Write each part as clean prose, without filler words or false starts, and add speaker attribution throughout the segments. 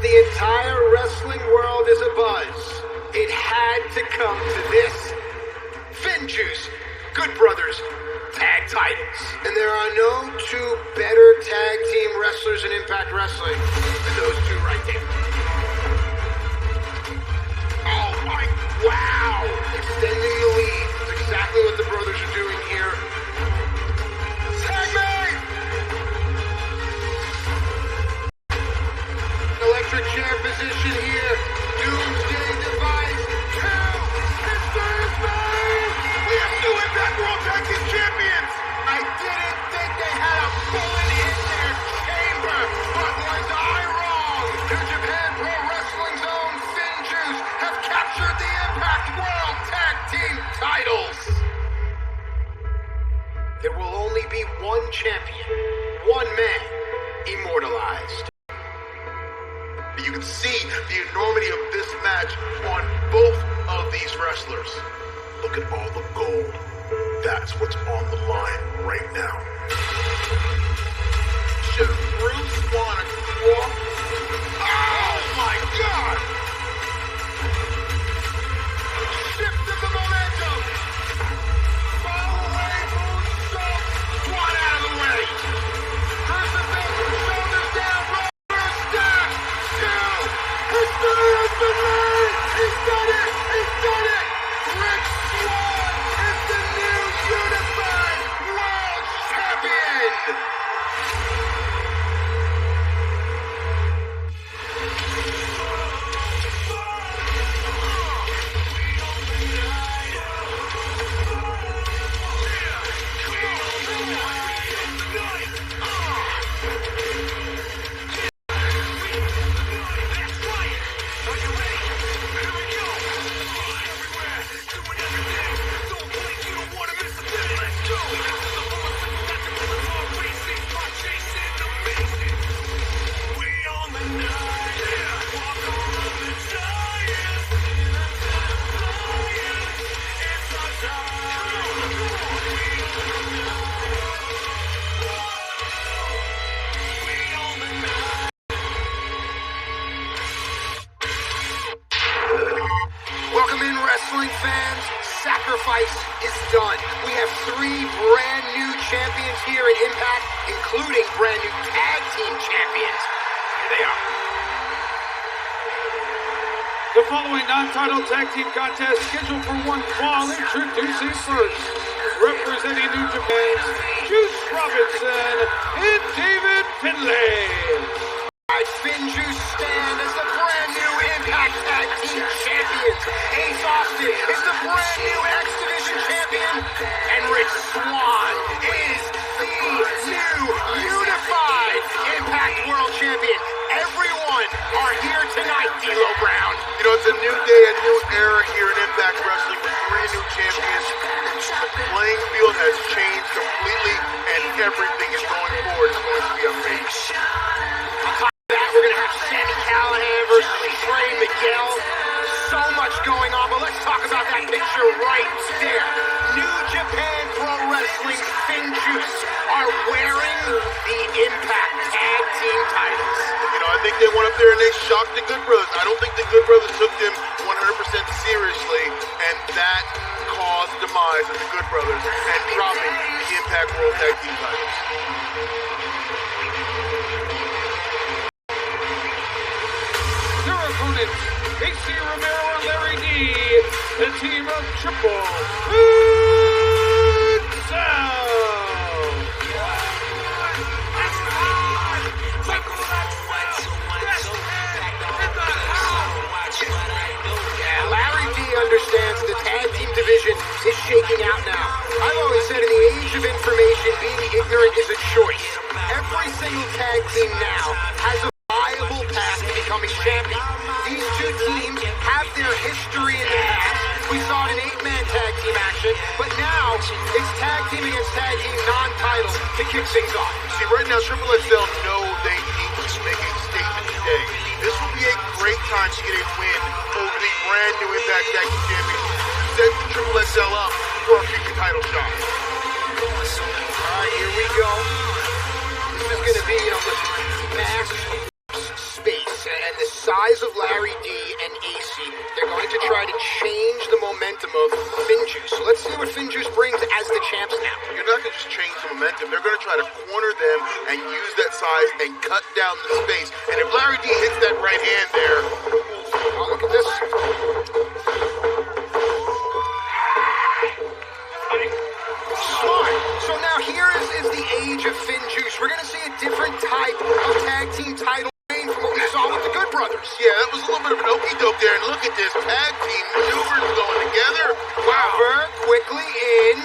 Speaker 1: The entire wrestling world is abuzz. It had to come to this. Finjuice, Good Brothers, tag titles. And there are no two better tag team wrestlers in Impact Wrestling than those two right there. Oh my, wow! Extending the lead. That's exactly what the brothers are doing here. Tag me! Electric chair position here. Doomsday device. 2. History is made! We have new Impact World Tag Team Champions! I didn't think they had a bullet in their chamber, but was I wrong? New Japan Pro Wrestling's own Finjuice have captured the Impact World Tag Team titles! There will only be one champion, one man, immortalized.
Speaker 2: You can see the enormity of this match on both of these wrestlers. Look at all the gold. That's what's on the line right now. Should Bruce want to walk? Oh my God! Shift of the momentum. Fall away, moonsault. Swan out of the way. Crucifix, shoulders down, roller stack. 2. History has been made. He's done it. He's done it. Rick Swan is the new unified world champion. Welcome in, wrestling fans. Sacrifice is done. We have 3 brand new champions here at Impact, including brand new tag team champions. Here they are.
Speaker 3: The following non-title tag team contest scheduled for one fall. Introducing first, representing New Japan's Juice Robinson and David Finlay.
Speaker 1: Finjuice stand as the brand new Impact Tag Team Champions. Ace Austin is the brand new X Division Champion. And Rich Swann is the new unified Impact World Champion. Everyone are here tonight, D'Lo Brown.
Speaker 2: You know, it's a new day, a new era here in Impact Wrestling with 3 new champions. The playing field has changed completely, and everything is going forward is going to be amazing.
Speaker 1: We're going to have Sami Callihan versus Trey Miguel. So much going on, but let's talk about that picture right there. New Japan Pro Wrestling Finjuice are wearing the Impact Tag Team titles.
Speaker 2: You know, I think they went up there and they shocked the Good Brothers. I don't think the Good Brothers took them 100% seriously, and that caused demise of the Good Brothers and dropping the Impact World Tag Team titles.
Speaker 3: AC Romero and Larry D, the team of Triple Sound.
Speaker 1: Yeah, Larry D understands the tag team division is shaking out now. I've always said in the age of information, being ignorant is a choice. Every single tag team now has a viable path to becoming champion. These 2 teams have their history in the past. We saw it in 8-man tag team action, but now it's tag team against tag team non-title to kick things off.
Speaker 2: See, right now, Triple XL know they need to make a statement today. This will be a great time to get a win over the brand new Impact Tag Team Champions. Set Triple XL up for a future title shot.
Speaker 1: Alright, here we go. This is going to be, listen, mass space, and the rise of Larry D and AC. They're going to try to change the momentum of Finjuice. So let's see what Finjuice brings as the champs now.
Speaker 2: You're not going to just change the momentum. They're going to try to corner them and use that size and cut down the space. And if Larry D hits that right hand there,
Speaker 1: oh, look at this. Smart. So now here is the age of Finjuice. We're going to see a different type of tag team title reign from what we saw with the Good Brothers.
Speaker 2: yeah, that was a little bit of an okey doke there. And look at this tag team maneuvers going together.
Speaker 1: Cover quickly in.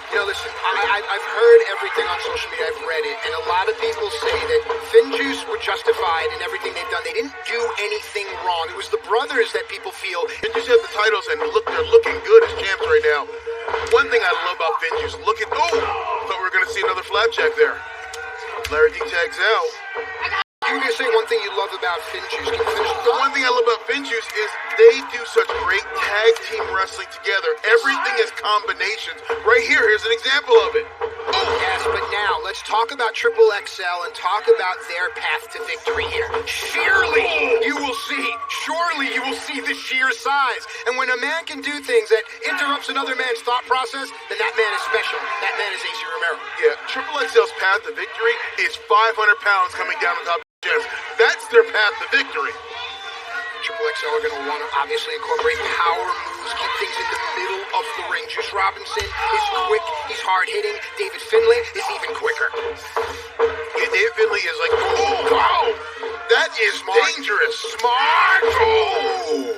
Speaker 1: You know, listen, I've heard everything on social media. I've read it. And a lot of people say that Finjuice were justified in everything they've done. They didn't do anything wrong. It was the brothers that people feel.
Speaker 2: Finjuice have the titles, and look, they're looking good as champs right now. One thing I love about Finjuice, look at, thought we were going to see another flapjack there. Larry D tags out.
Speaker 1: You were going to say one thing you love about Finjuice. Can you finish the
Speaker 2: The
Speaker 1: thought?
Speaker 2: one thing I love about Finjuice is they do such great tag team wrestling together. Everything is combinations. Right here, here's an example of it.
Speaker 1: Yes, but now let's talk about Triple XL and talk about their path to victory here. Surely you will see the sheer size. And when a man can do things that interrupts another man's thought process, then that man is special. That man is AC Romero.
Speaker 2: Yeah, Triple XL's path to victory is 500 pounds coming down the top of the chest. That's their path to victory.
Speaker 1: Triple XL are going to want to obviously incorporate power moves, keep things in the middle of the ring. Juice Robinson is quick, he's hard-hitting. David Finlay is even quicker.
Speaker 2: Yeah, David Finlay is like, oh, wow, that is
Speaker 1: Smart.
Speaker 2: dangerous. Smart. Oh.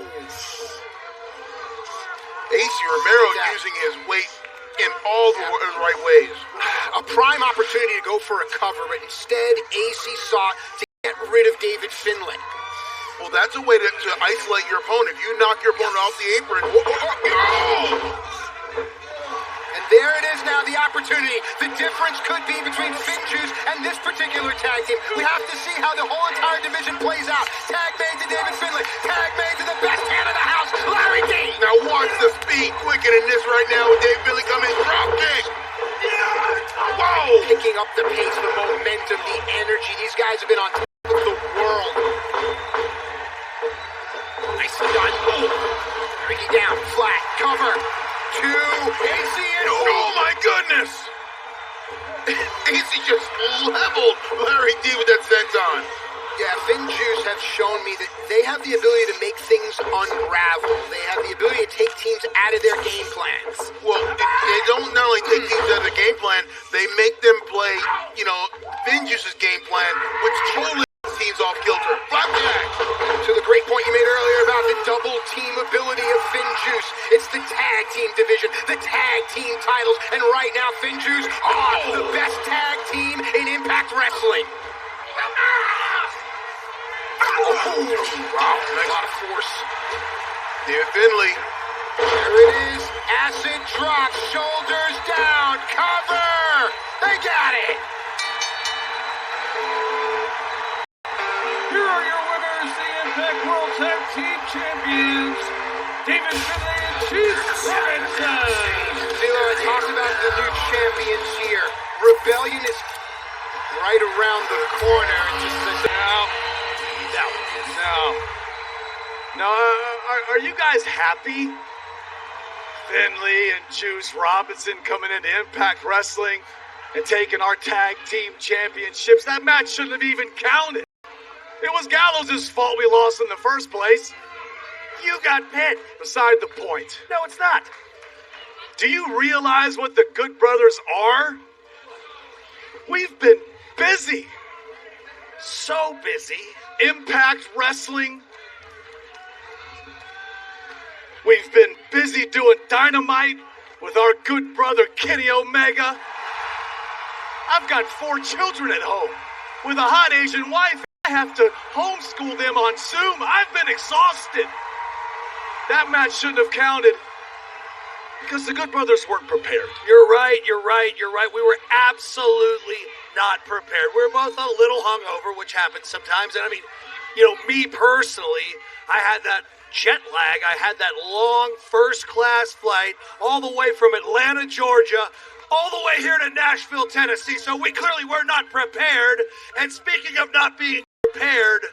Speaker 2: AC Romero using his weight in all the right ways.
Speaker 1: A prime opportunity to go for a cover, but instead AC sought to get rid of David Finlay.
Speaker 2: Well, that's a way to isolate your opponent. If you knock your opponent off the apron,
Speaker 1: And there it is now, the opportunity. The difference could be between Finjuice and this particular tag team. We have to see how the whole entire division plays out. Tag made to David Finlay. Tag made to the best man in the house, Larry D.
Speaker 2: now watch the speed quickening this right now with Dave Finlay coming drop kick. Whoa!
Speaker 1: Picking up the pace, the momentum, the energy. These guys have been on top of the world. Nicely done. Ricky down, flat, cover. Two, AC and
Speaker 2: Oh my goodness! AC just leveled Larry D with that senton.
Speaker 1: Yeah, Finjuice have shown me that they have the ability to make things unravel. They have the ability to take teams out of their game plans.
Speaker 2: Well, they don't not only take teams out of the game plan, they make them play, Finjuice's game plan, which totally teams off kilter. Flapjack!
Speaker 1: To the great point you made earlier about the double team ability of Finjuice. It's the tag team division, the tag team titles, and right now Finjuice are the best tag team in Impact Wrestling. Oh, wow, a lot of force.
Speaker 2: David Finlay.
Speaker 1: There it is. Acid drop, shoulders down, cover. They got it.
Speaker 3: Here are your winners, the Impact World Tag Team Champions, David Finlay and Juice Robinson.
Speaker 1: Zero, I talked about the new champions here. Rebellion is right around the corner.
Speaker 4: No, are you guys happy? Finlay and Juice Robinson coming into Impact Wrestling and taking our tag team championships. That match shouldn't have even counted. It was Gallows' fault we lost in the first place. You got pinned. Beside the point. No, it's not. Do you realize what the Good Brothers are? We've been busy. So busy. Impact Wrestling. We've been busy doing Dynamite with our good brother Kenny Omega. I've got 4 children at home with a hot Asian wife. I have to homeschool them on Zoom. I've been exhausted. That match shouldn't have counted because the Good Brothers weren't prepared.
Speaker 5: You're right. We were absolutely not prepared. We were both a little hungover, which happens sometimes. And I mean, me personally, I had that jet lag. I had that long first-class flight all the way from Atlanta, Georgia, all the way here to Nashville, Tennessee. So we clearly were not prepared. And speaking of not being prepared,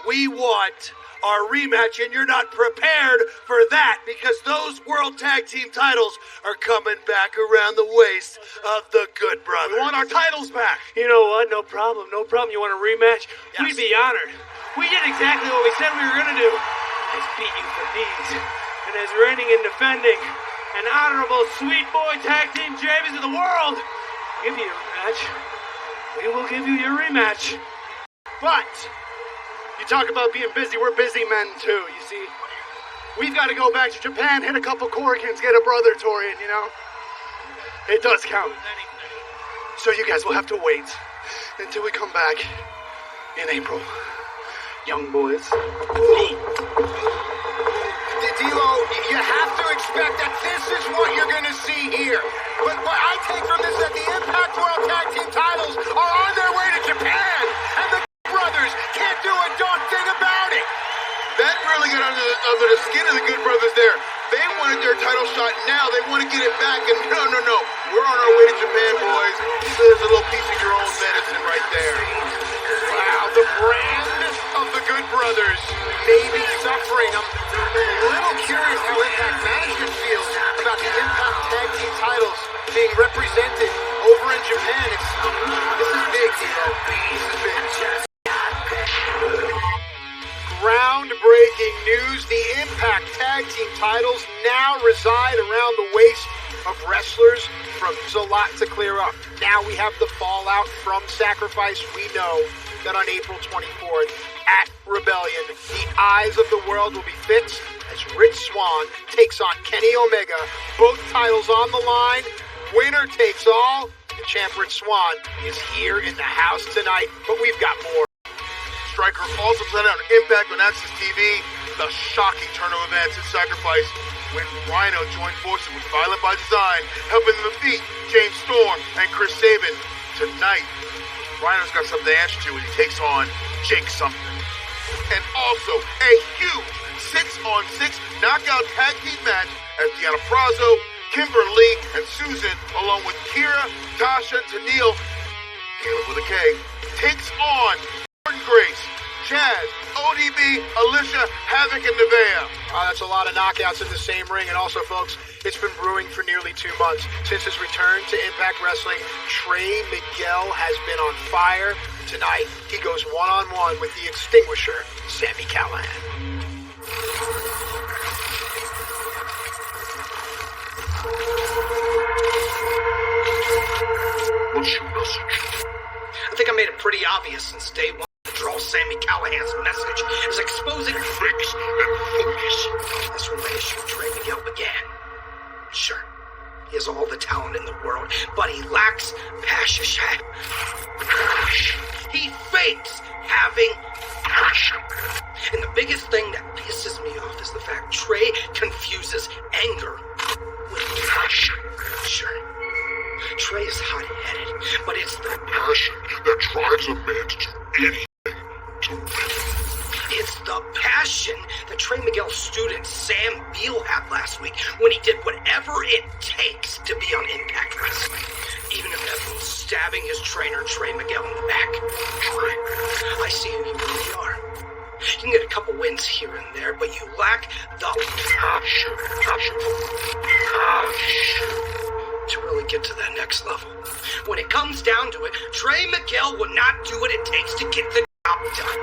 Speaker 5: We want our rematch, and you're not prepared for that because those World Tag Team titles are coming back around the waist of the Good Brothers.
Speaker 4: We want our titles back.
Speaker 6: You know what? No problem. No problem. You want a rematch?
Speaker 5: Yes.
Speaker 6: We'd be honored. We did exactly what we said we were going to do. Let's beat you for these. And as reigning and defending and honorable Sweet Boy Tag Team Champions of the world, give you a rematch. We will give you your rematch.
Speaker 4: But you talk about being busy. We're busy men too, you see. We've got to go back to Japan, hit a couple corkins, get a brother Torian, you know? It does count. So you guys will have to wait until we come back in April. Young boys.
Speaker 1: D'Lo, you have to expect that this is what you're going to see here. But what I take from this is that the Impact World Tag Team titles are on their way to Japan, and the brothers can't do a darn thing about it.
Speaker 2: That really got under the skin of the Good Brothers there. They wanted their title shot now. They want to get it back. And no. We're on our way to Japan, boys. So there's a little piece of your own medicine right there.
Speaker 1: Wow, the brand of the Good Brothers may be suffering. I'm a little curious how Impact Management feels about the Impact Tag Team titles being represented over in Japan. This is big, D'Lo. This is big. Groundbreaking news. The Impact Tag Team titles now reside around the waist of wrestlers. There's a lot to clear up. Now we have the fallout from Sacrifice. We know that on April 24th at Rebellion, the eyes of the world will be fixed as Rich Swann takes on Kenny Omega. Both titles on the line. Winner takes all. The champ Rich Swann is here in the house tonight, but we've got more.
Speaker 2: Striker also presented on Impact on Access TV, the shocking turn of events in Sacrifice when Rhino joined forces with Violent by Design, helping them defeat James Storm and Chris Sabin. Tonight, Rhino's got something to answer to when he takes on Jake something. And also, a huge 6-on-6 knockout tag team match as Deanna Prazo, Kimberly, and Susan, along with Kira, Tasha, Tennille, Caleb with a K, takes on Grace, Chaz, ODB, Alicia, Havoc, and Nevaeh.
Speaker 1: That's a lot of knockouts in the same ring. And also, folks, it's been brewing for nearly 2 months. Since his return to Impact Wrestling, Trey Miguel has been on fire. Tonight, he goes one-on-one with the Extinguisher, Sami Callihan.
Speaker 2: What's your message?
Speaker 5: I think I made it pretty obvious since day one. Draw Sami Callihan's message is exposing
Speaker 2: Fakes and phonies.
Speaker 5: That's where my issue with Trey Miguel began. Sure, he has all the talent in the world, but he lacks passion. He fakes having passion. And the biggest thing that pisses me off is the fact Trey confuses anger with passion. Sure, Trey is hot-headed, but it's the
Speaker 2: Passion that drives a man to do anything.
Speaker 5: It's the passion that Trey Miguel's student Sam Beal had last week when he did whatever it takes to be on Impact Wrestling. Even if that means stabbing his trainer Trey Miguel in the back. Trey, I see who you really are. You can get a couple wins here and there, but you lack the passion to really get to that next level. When it comes down to it, Trey Miguel will not do what it takes to get the job done.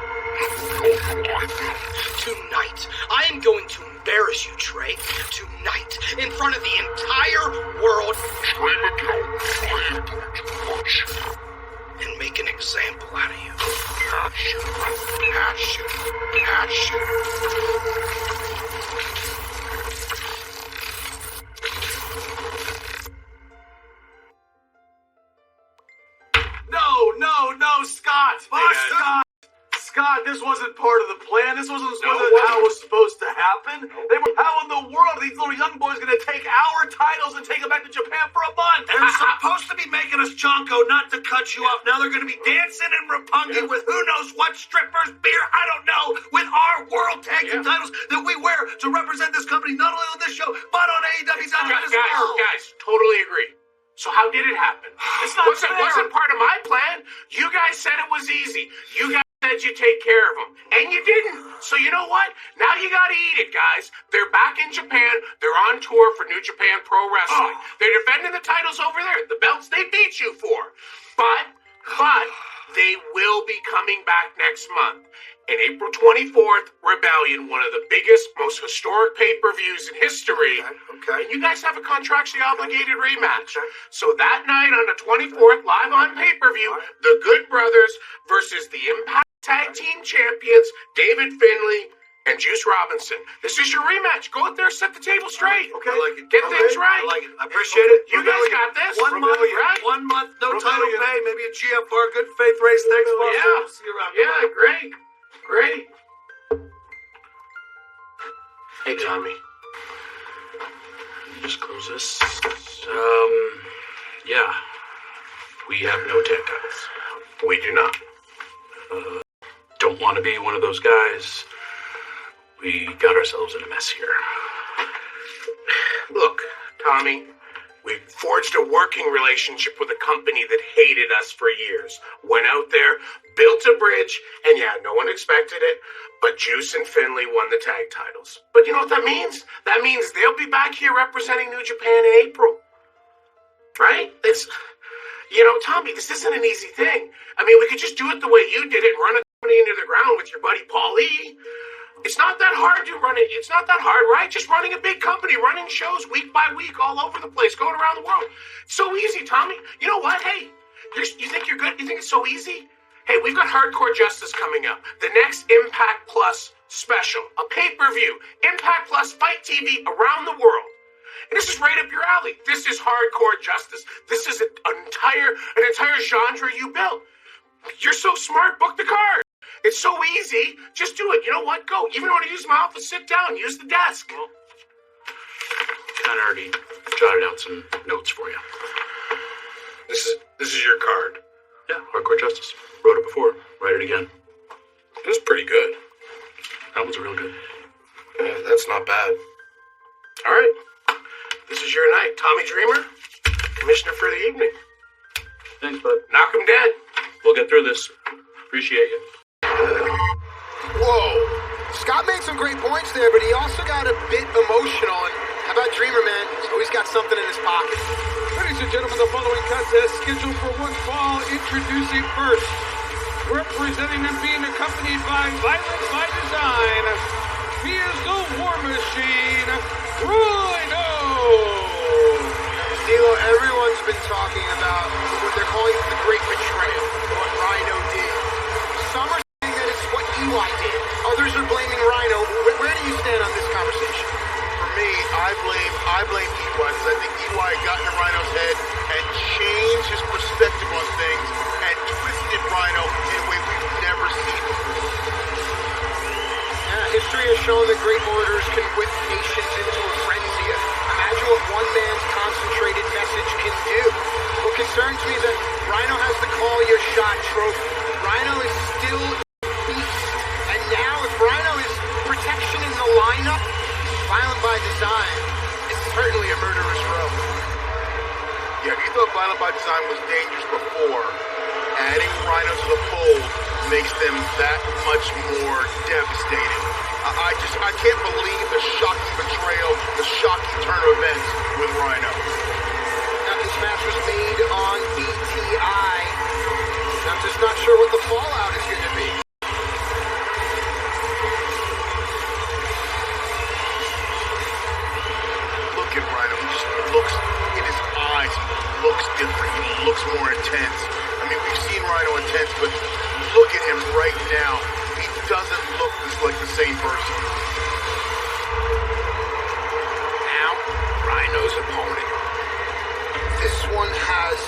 Speaker 5: Tonight, I am going to embarrass you, Trey. Tonight, in front of the entire world.
Speaker 2: Trey Miguel, I am going to punch you.
Speaker 5: And make an example out of you.
Speaker 2: Passion.
Speaker 4: No, Scott. Scott, this wasn't part of the plan. This wasn't how it was supposed to happen. How in the world are these little young boys going to take our titles and take them back to Japan for a month?
Speaker 5: They're supposed to be making us Jonko, not to cut you off. Now they're going to be dancing and Roppongi with who knows what strippers, beer, I don't know, with our World Tag Team titles that we wear to represent this company, not only on this show, but on AEW's
Speaker 7: Guys, totally agree. So how did it happen?
Speaker 4: It's not fair.
Speaker 7: Wasn't part of my plan. You guys said it was easy. You guys said said you'd take care of them, and you didn't. So you know what? Now you gotta eat it, guys. They're back in Japan. They're on tour for New Japan Pro Wrestling. They're defending the titles over there, the belts they beat you for. But they will be coming back next month. And April 24th, Rebellion, one of the biggest, most historic pay-per-views in history.
Speaker 4: Okay.
Speaker 7: And you guys have a contractually obligated rematch. So that night on the 24th, live on pay-per-view, the Good Brothers versus the Impact Tag Team Champions, David Finlay and Juice Robinson. This is your rematch. Go out there, set the table straight.
Speaker 4: Okay. I like it.
Speaker 7: Get things right.
Speaker 4: I like it. I appreciate it.
Speaker 7: You guys got this.
Speaker 4: 1 month,
Speaker 7: right?
Speaker 4: 1 month, no title pay, maybe a GFR, good faith race. Thanks, boss.
Speaker 7: Yeah.
Speaker 4: We'll see you around.
Speaker 7: Yeah, great. Great. Hey, Tommy.
Speaker 8: Just close this. Yeah. We have no tag titles.
Speaker 7: We do not.
Speaker 8: Don't want to be one of those guys. We got ourselves in a mess here.
Speaker 7: Look, Tommy, we forged a working relationship with a company that hated us for years. Went out there, built a bridge, and yeah, no one expected it, but Juice and Finlay won the tag titles. But you know what that means? That means they'll be back here representing New Japan in April. Right? It's, you know, Tommy, this isn't an easy thing. I mean, we could just do it the way you did it and run a company into the ground with your buddy Paul Lee. It's not that hard to run it. It's not that hard, right? Just running a big company, running shows week by week all over the place, going around the world. It's so easy, Tommy. You know what? Hey, you think you're good? You think it's so easy? Hey, we've got Hardcore Justice coming up. The next Impact Plus special, a pay-per-view. Impact Plus Fight TV around the world. And this is right up your alley. This is Hardcore Justice. This is an entire genre you built. You're so smart. Book the card. It's so easy. Just do it. You know what? Go. Even when you use my office, sit down. Use the desk.
Speaker 8: Well, kind of already jotted out some notes for you.
Speaker 7: This is your card.
Speaker 8: Yeah, Hardcore Justice. Wrote it before. Write it again.
Speaker 7: It was pretty good.
Speaker 8: That one's real good.
Speaker 7: That's not bad. All right. This is your night. Tommy Dreamer, commissioner for the evening.
Speaker 8: Thanks, bud.
Speaker 7: Knock him dead.
Speaker 8: We'll get through this. Appreciate you.
Speaker 1: Whoa. Scott made some great points there, but he also got a bit emotional. And how about Dreamer, man? He's always got something in his pocket.
Speaker 3: Ladies and gentlemen, the following contest scheduled for one fall. Introducing first, representing and being accompanied by Violent by Design, he is the War Machine, Rhino.
Speaker 1: D'Lo, everyone's been talking about what they're calling the Great Betrayal, what Rhino did. Some are saying that it's what EY did. Others are blaming Rhino. Where do you stand on this conversation?
Speaker 2: For me, I blame EY because I think EY got in Rhino's head and changed his perspective on things and twisted Rhino in a way we've never seen before.
Speaker 1: Yeah, history has shown that great orators can whip nations into a frenzy. Imagine what one man's concentrated message can do. What concerns me is that Rhino has the call your shot trophy. Rhino is still a beast. And now if Rhino is protection in the lineup, Violent by Design is certainly a murderous row.
Speaker 2: Yeah, he thought Violent by Design was dangerous before. Adding Rhino to the fold makes them that much more devastating. I can't believe the shocking betrayal, the shocking turn of events with Rhino.
Speaker 1: Now this match was made on BTI. I'm just not sure what the fallout is going to be.
Speaker 2: Look at Rhino. He just looks in his eyes. He looks different. He looks more intense. I mean, we've seen Rhino intense, but look at him right now. He doesn't look like the same person.
Speaker 1: Now, Rhino's opponent. This one has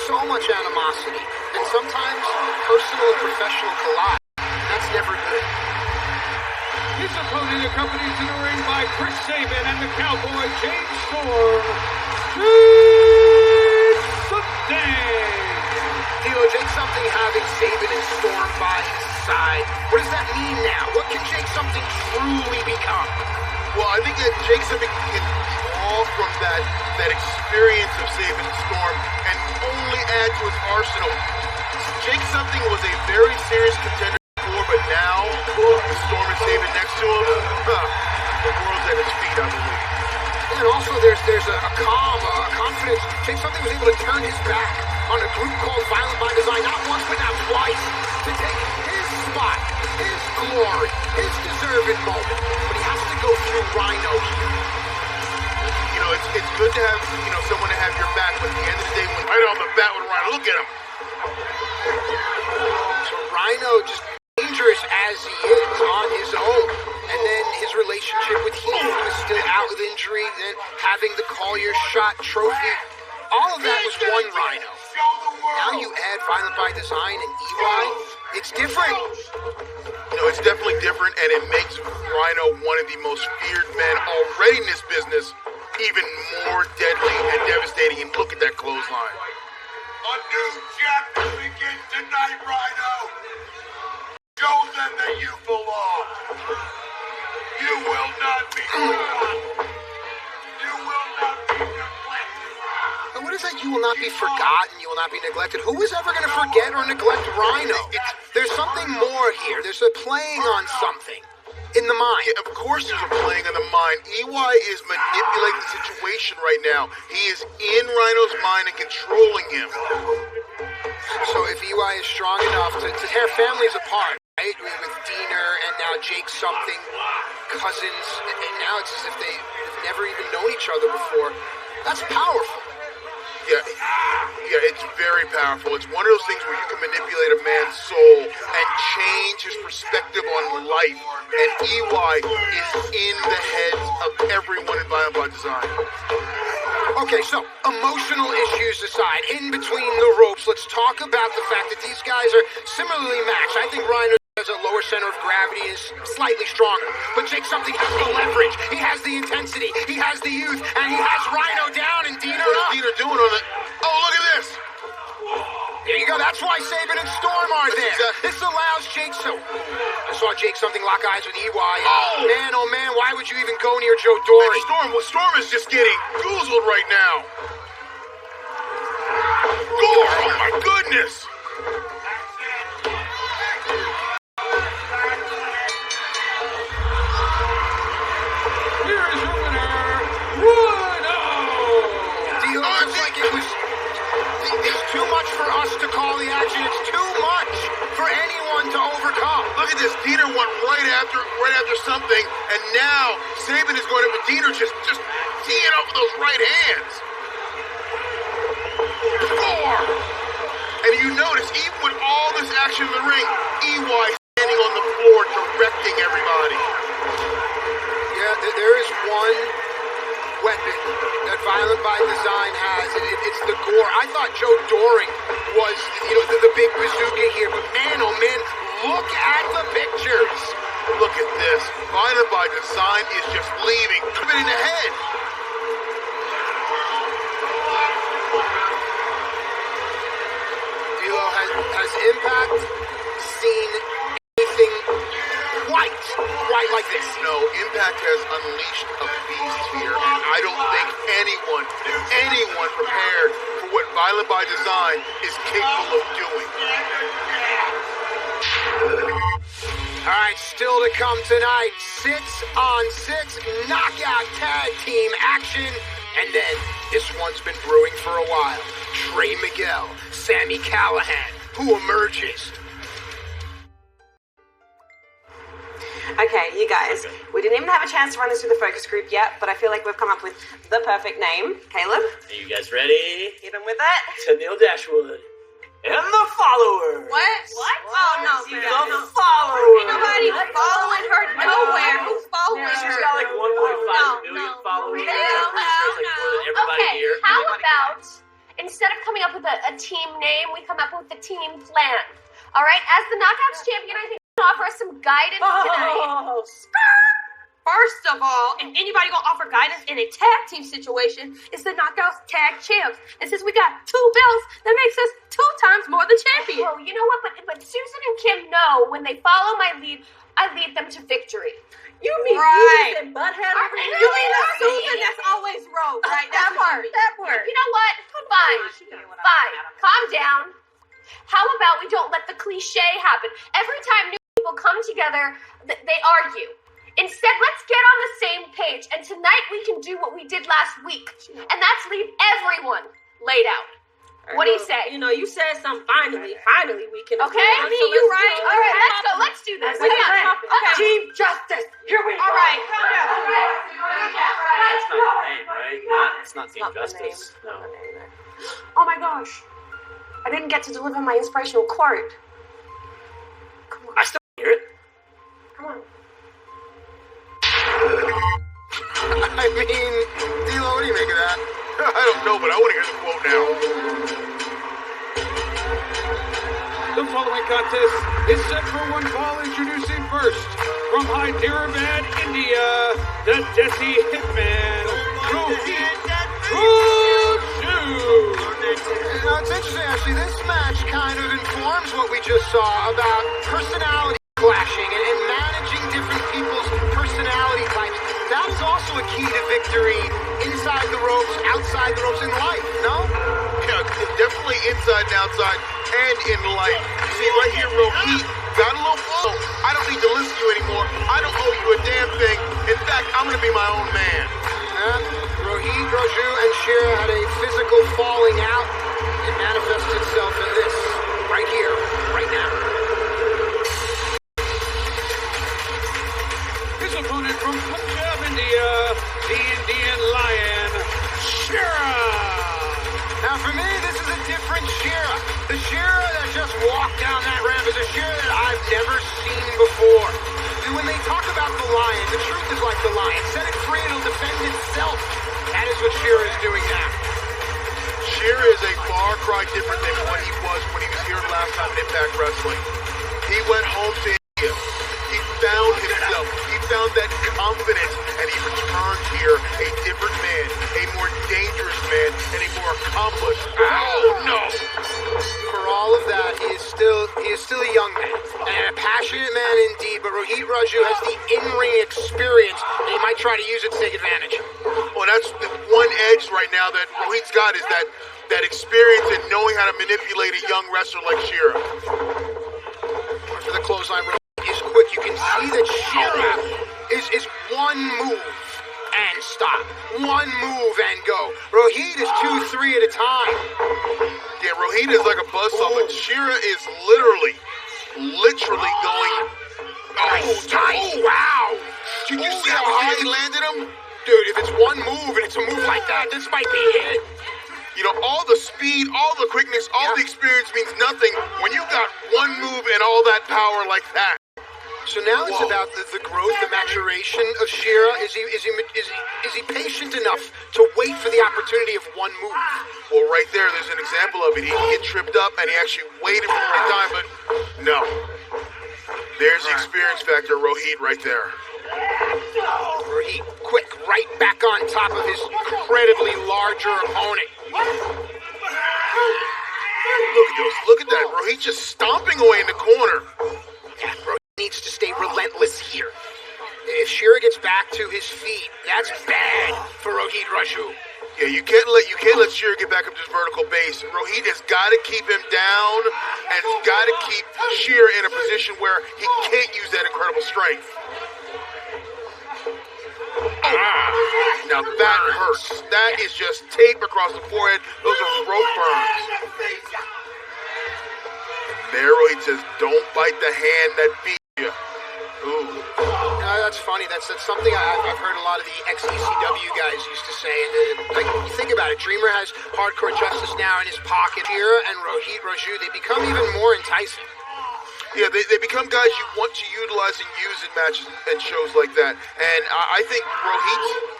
Speaker 1: so much animosity, and sometimes personal and professional collide. That's never good.
Speaker 3: His opponent accompanied to the ring by Chris Sabin and the Cowboy James Storm. Jake something.
Speaker 1: D'Lo, Jake something having Sabin and Storm by his side. What does that mean now? What can Jake something truly become?
Speaker 2: Well, I think that Jake something can draw from that experience of Sabin and Storm and only add to his arsenal. Jake something was a very serious contender before.
Speaker 1: go through Rhino here.
Speaker 2: You know, it's good to have, someone to have your back, but at the end of the day, when right on the bat with Rhino, look at him.
Speaker 1: So Rhino, just dangerous as he is on his own. And then his relationship with Heath was still out with injury, then having the Collier shot trophy. All of that was one Rhino. Now you add Violent by Design and EY, it's different.
Speaker 2: It's definitely different, and it makes Rhino one of the most feared men already in this business, even more deadly and devastating. And look at that clothesline.
Speaker 9: A new chapter begins tonight, Rhino. Show them that you belong. You will not be forgotten. You will not be neglected.
Speaker 1: And what is that? You will not be forgotten, you will not be neglected. Who is ever going to forget or neglect Rhino? There's something more here. There's a playing on something in the mind.
Speaker 2: Yeah, of course there's a playing on the mind. EY is manipulating the situation right now. He is in Rhino's mind and controlling him.
Speaker 1: So if EY is strong enough to tear families apart, right? With Diener and now Jake something, cousins, and now it's as if they've never even known each other before. That's powerful.
Speaker 2: Yeah, it's very powerful. It's one of those things where you can manipulate a man's soul and change his perspective on life. And EY is in the heads of everyone in Violent by Design.
Speaker 1: Okay, so emotional issues aside, in between the ropes, let's talk about the fact that these guys are similarly matched. I think Rhino has a lower center of gravity, is slightly stronger. But Jake something has the leverage. He has the intensity. He has the youth. And he has Rhino down and Diener
Speaker 2: What
Speaker 1: up.
Speaker 2: is Diener doing on it? Oh, look at this.
Speaker 1: There you go. That's why Sabin and Storm are there. This allows Jake I saw Jake something lock eyes with EY. Oh, man, why would you even go near Joe Dory?
Speaker 2: Storm is just getting goozled right now. Gore, oh my goodness.
Speaker 3: Here is your winner, Rhino!
Speaker 1: It's too much for us to call the action. It's too much for anyone to overcome.
Speaker 2: Look at this. Diener went right after something, and now Sabin is going up, but Diener just teeing up with those right hands. Gore! And you notice, even with all this action in the ring, EY standing on the floor directing everybody.
Speaker 1: Yeah, there is one weapon that Violent by Design has, and it's the Gore. I thought Joe Doring was, the big bazooka here, but man, oh man, look at the pictures.
Speaker 2: Look at this. Violent by Design is just leaving. Put it in the head.
Speaker 1: D'Lo has Impact seen anything quite like this?
Speaker 2: No, Impact has unleashed a beast here, and I don't think anyone prepared for what Violent by Design is capable of doing.
Speaker 1: All right, still to come tonight, 6-on-6 knockout tag team action. And then, this one's been brewing for a while. Trey Miguel, Sami Callihan, who emerges?
Speaker 10: Okay, you guys, we didn't even have a chance to run this through the focus group yet, but I feel like we've come up with the perfect name. Caleb?
Speaker 6: Are you guys ready?
Speaker 10: Hit him with it.
Speaker 6: Tennille Dashwood. And the follower.
Speaker 11: What? Oh, no.
Speaker 6: The follower.
Speaker 11: Ain't nobody following her nowhere. Who's following her?
Speaker 6: She's got like 1.5 million followers.
Speaker 11: Okay, how about instead of coming up with a team name, we come up with a team plan? All right, as the Knockouts champion, I think you can offer us some guidance tonight.
Speaker 12: First of all, if anybody gonna offer guidance in a tag team situation, it's the Knockouts tag champs. And since we got 2 belts, that makes us 2 times more the champion.
Speaker 11: Well, you know what? But Susan and Kim know when they follow my lead, I lead them to victory.
Speaker 10: You mean
Speaker 12: Right.
Speaker 10: Beavis and Butthead?
Speaker 12: You mean the Susan that's always rogue, right?
Speaker 11: That part. You know what? Fine. Calm down. How about we don't let the cliche happen? Every time new people come together, they argue. Instead, let's get on the same page. And tonight we can do what we did last week. And that's leave everyone laid out. What do you say?
Speaker 10: You know, you said something finally. Finally, we can.
Speaker 11: Okay? I mean,
Speaker 10: so
Speaker 11: you're
Speaker 10: let's
Speaker 11: right.
Speaker 10: do it.
Speaker 11: All right, let's go. Let's do this.
Speaker 10: Okay. Team Justice. Here we go.
Speaker 12: All right, calm down.
Speaker 10: That's not the name.
Speaker 6: Justice. No.
Speaker 10: Oh my gosh. I didn't get to deliver my inspirational quote. Come on.
Speaker 6: I still hear it.
Speaker 10: Come on.
Speaker 1: I mean, D'Lo, what do you make of that?
Speaker 9: I don't know, but I want to hear the quote now.
Speaker 3: The following contest is set for one fall. Introducing first, from Hyderabad, India, the Desi Hitman, Rohit Raju.
Speaker 1: It's interesting, actually. This match kind of informs what we just saw about personality clashing and managing different people's personality types. That is also a key to victory inside the ropes, outside the ropes in life, no?
Speaker 9: Yeah, definitely inside and outside and in life. See, right here, Rohit got a little full. I don't need to listen to you anymore. I don't owe you a damn thing. In fact, I'm going to be my own man.
Speaker 1: Rohit, Raju, and Shira had a physical falling out. It manifests itself in this, right here, right now.
Speaker 3: His opponent from Punjab, India, the Indian Lion, Shira.
Speaker 1: Now, for me, this is a different Shira. The Shira that just walked down that ramp is a Shira that I've never seen before. And when they talk about the lion, the truth is like the lion. Set it free, it'll defend itself. That is what Shira is doing now.
Speaker 9: Shira is a far cry different than what he was when he was here last time in Impact Wrestling. He went home to India. He found himself. He found that confidence, and he returned here a different man, a more dangerous man, and a more accomplished. Oh no!
Speaker 1: For all of that, he is still a young man and a passionate man indeed. But Rohit Raju has the in-ring experience, and he might try to use it to take advantage.
Speaker 9: Well, that's the one edge right now that Rohit's got is that experience in knowing how to manipulate a young wrestler like Shira.
Speaker 1: For the clothesline, Rohit is quick. You can see that Shira is one move and stop, one move and go. Rohit is 2-3 at a time.
Speaker 9: Yeah, Rohit is like a buzzsaw, but Shira is literally going.
Speaker 1: Nice. Wow.
Speaker 9: Did you see how high he landed him?
Speaker 1: Dude, if it's one move and it's a move like that, this might be it.
Speaker 9: You know, all the speed, all the quickness, all the experience means nothing when you got one move and all that power like that.
Speaker 1: So now it's about the growth, the maturation of Shira. Is he patient enough to wait for the opportunity of one move?
Speaker 9: Well, right there's an example of it. He get tripped up and he actually waited for the right time, but no. There's the experience factor, Rohit, right there.
Speaker 1: Rohit, quick, right back on top of his incredibly larger opponent.
Speaker 9: Look at that. Rohit just stomping away in the corner.
Speaker 1: Yeah, Rohit needs to stay relentless here. If Shira gets back to his feet, that's bad for Rohit Raju.
Speaker 9: Yeah, you can't let Shira get back up to his vertical base. Rohit has got to keep him down and has got to keep Shira in a position where he can't use that incredible strength. Now that hurts. That is just tape across the forehead. Those are rope burns. And there Rohit says, "Don't bite the hand that feeds you." Ooh.
Speaker 1: That's funny. That's something I've heard a lot of the ex-ECW guys used to say. And like, you think about it, Dreamer has Hardcore Justice now in his pocket. Shira and Rohit Raju, they become even more enticing.
Speaker 9: Yeah, they become guys you want to utilize and use in matches and shows like that. And I think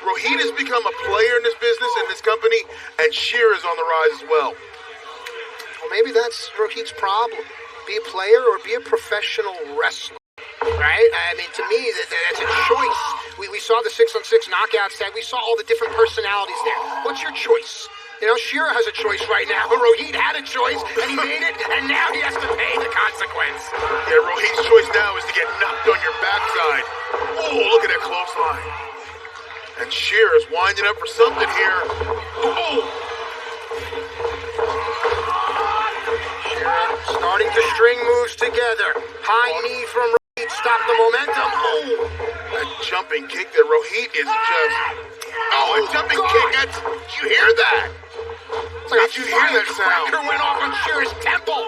Speaker 9: Rohit has become a player in this business and this company, and Shira is on the rise as well.
Speaker 1: Well, maybe that's Rohit's problem. Be a player or be a professional wrestler. Right? I mean, to me, that's a choice. We saw the 6-on-6 knockouts tag. We saw all the different personalities there. What's your choice? You know, Shira has a choice right now. Rohit had a choice, and he made it, and now he has to pay the consequence.
Speaker 9: Yeah, Rohit's choice now is to get knocked on your backside. Oh, look at that clothesline. And Shira's winding up for something here. Oh!
Speaker 1: Shira starting to string moves together. High knee from Rohit, stop the momentum. Oh!
Speaker 9: A jumping kick there. Rohit is just... Oh, a jumping kick. Did you hear that? Did you hear that sound?
Speaker 1: Cracker went off on Shira's temple.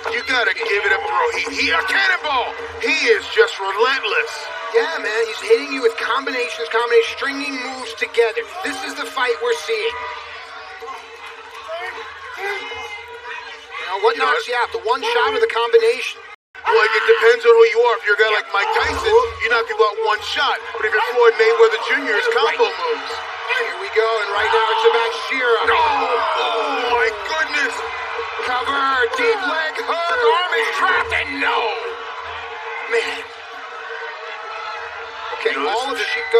Speaker 9: You gotta give it up to Rohit. A cannonball. He is just relentless.
Speaker 1: Yeah, man, he's hitting you with combinations, stringing moves together. This is the fight we're seeing. You know, what knocks you out? The one shot or the combination?
Speaker 9: Like, it depends on who you are. If you're a guy like Mike Tyson, you knock him out one shot. But if you're Floyd Mayweather Jr., it's combo moves.
Speaker 1: Here we go, and right now it's about Shearer.
Speaker 9: Oh, my goodness.
Speaker 1: Cover, deep leg hook, arm is trapped, and no! Man. Okay, go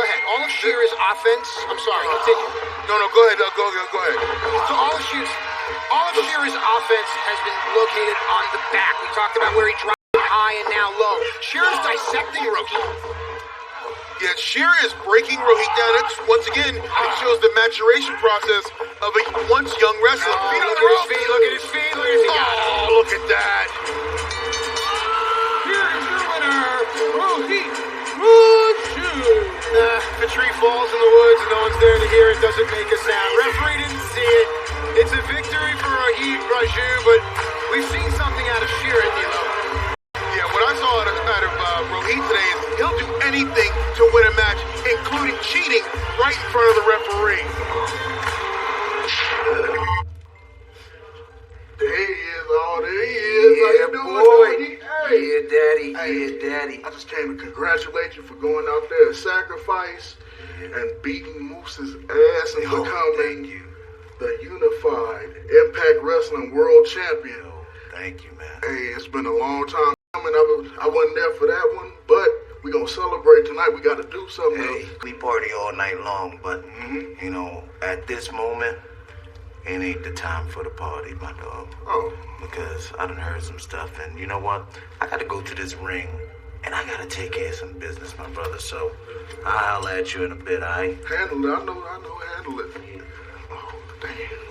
Speaker 1: ahead. All of Shearer's offense, I'm sorry, continue.
Speaker 9: No, go ahead. Go ahead.
Speaker 1: So all of Shearer's offense has been located on the back. We talked about where he dropped high and now low. Shearer's dissecting Rohit.
Speaker 9: Yeah, Shearer is breaking Rohit down. It's, once again, it shows the maturation process of a once young wrestler.
Speaker 1: Look at his feet.
Speaker 9: Oh, look at that.
Speaker 3: Here is your winner, Rohit Raju.
Speaker 1: If a tree falls in the woods and no one's there to hear it, doesn't make a sound. Referee didn't see it. It's a victory for Rohit Raju, but we've seen something out of Shearer, D'Lo.
Speaker 9: Yeah, what I saw out of Rohit today is he'll do anything to win a match, including cheating right in front of the referee. There he is. How you doing, Daddy?
Speaker 1: Yeah, Daddy.
Speaker 9: I just came to congratulate you for going out there and sacrifice and beating Moose's ass and becoming the unified Impact Wrestling World Champion.
Speaker 13: Thank you, man.
Speaker 9: Hey, it's been a long time coming. I wasn't there for that one, but we're going to celebrate tonight. We got to do something.
Speaker 13: Hey, we party all night long, but, you know, at this moment, it ain't the time for the party, my dog.
Speaker 9: Oh.
Speaker 13: Because I done heard some stuff, and you know what? I got to go to this ring, and I got to take care of some business, my brother, so I'll holler at you in a bit, all right?
Speaker 9: Handle it. I know, handle it. Oh, damn.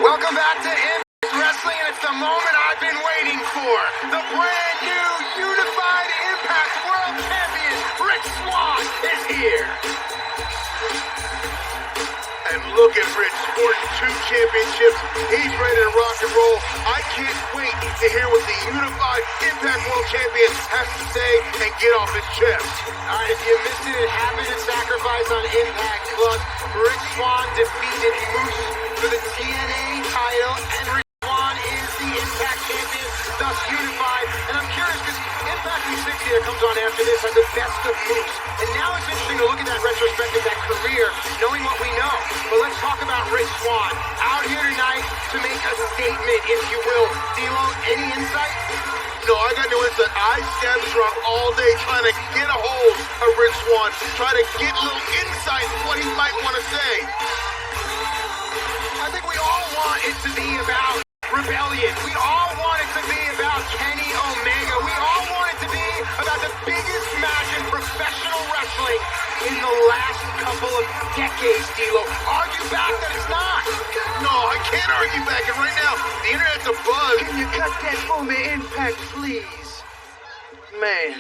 Speaker 1: Welcome back to Impact Wrestling, and it's the moment I've been waiting for. The brand new Unified Impact World Champion, Rich Swann, is here.
Speaker 9: And look at Rich sporting 2 championships. He's ready to rock and roll. I can't wait to hear what the Unified Impact World Champion has to say and get off his chest.
Speaker 1: All right, if you missed it, it happened in Sacrifice on Impact Plus. Rich Swann defeated Moose for the TNA title, and Rich Swann is the Impact Champion, thus unified. And I'm curious because Impact 360 that comes on after this has the best of Moose. And now it's interesting to look at that retrospective, that career, knowing what we know. But let's talk about Rich Swann out here tonight to make a statement, if you will. D'Lo, any insight?
Speaker 9: No, I got no insight. I scavenged around all day trying to get a hold of Rich Swann, trying to get a little insight of what he might want to say.
Speaker 1: I think we all want it to be about rebellion. We all want it to be about Kenny Omega. We all want it to be about the biggest match in professional wrestling in the last couple of decades, D'Lo. Argue back that it's not.
Speaker 9: No, I can't argue back. And right now, the internet's a buzz.
Speaker 13: Can you cut that for me, Impact, please? Man,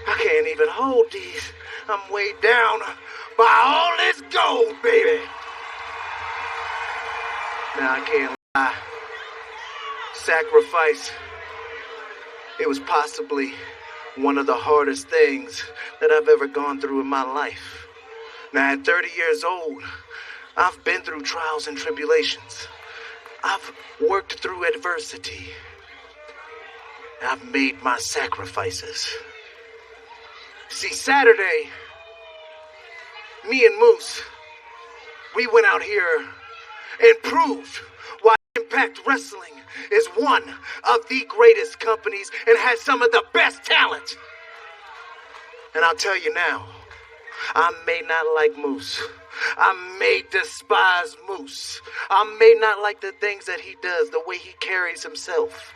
Speaker 13: I can't even hold these. I'm weighed down by all this gold, baby. Now, I can't lie. Sacrifice. It was possibly one of the hardest things that I've ever gone through in my life. Now, at 30 years old, I've been through trials and tribulations. I've worked through adversity. I've made my sacrifices. See, Saturday, me and Moose, we went out here and proved why Impact Wrestling is one of the greatest companies and has some of the best talent. And I'll tell you now, I may not like Moose. I may despise Moose. I may not like the things that he does, the way he carries himself.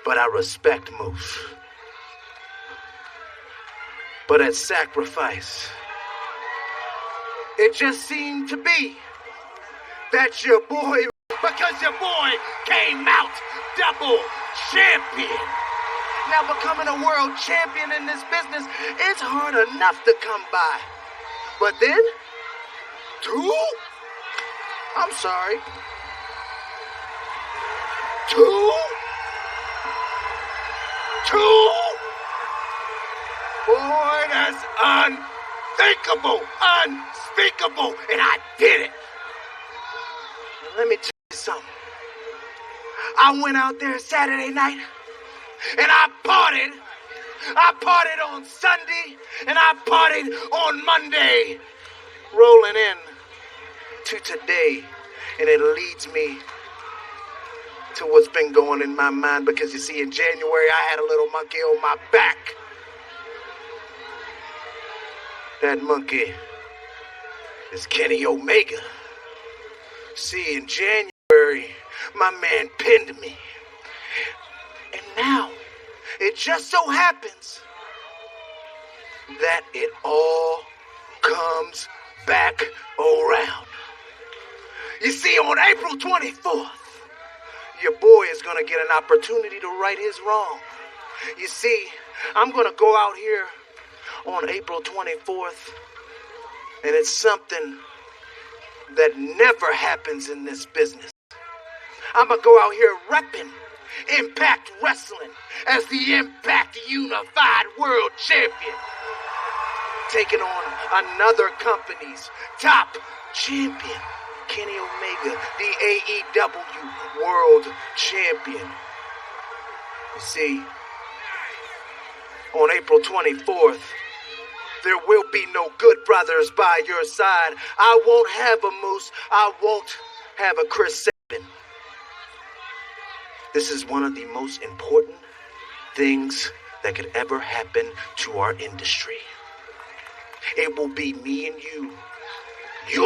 Speaker 13: But I respect Moose. But at Sacrifice, it just seemed to be that your boy, because your boy came out double champion. Now, becoming a world champion in this business is hard enough to come by. But then, 2? I'm sorry. 2
Speaker 9: 2? Boy, that's unthinkable, unspeakable, and I did it.
Speaker 13: And let me tell you something. I went out there Saturday night, and I partied. I partied on Sunday, and I partied on Monday. Rolling in to today, and it leads me to what's been going in my mind, because you see, in January, I had a little monkey on my back. That monkey is Kenny Omega. See, in January, my man pinned me. And now, it just so happens that it all comes back around. You see, on April 24th, your boy is going to get an opportunity to right his wrong. You see, I'm going to go out here on April 24th, and it's something that never happens in this business. I'm going to go out here repping Impact Wrestling as the Impact Unified World Champion, taking on another company's top champion, Kenny Omega, the AEW World Champion. You see, on April 24th, there will be no Good Brothers by your side. I won't have a Moose. I won't have a Chris Sabin. This is one of the most important things that could ever happen to our industry. It will be me and you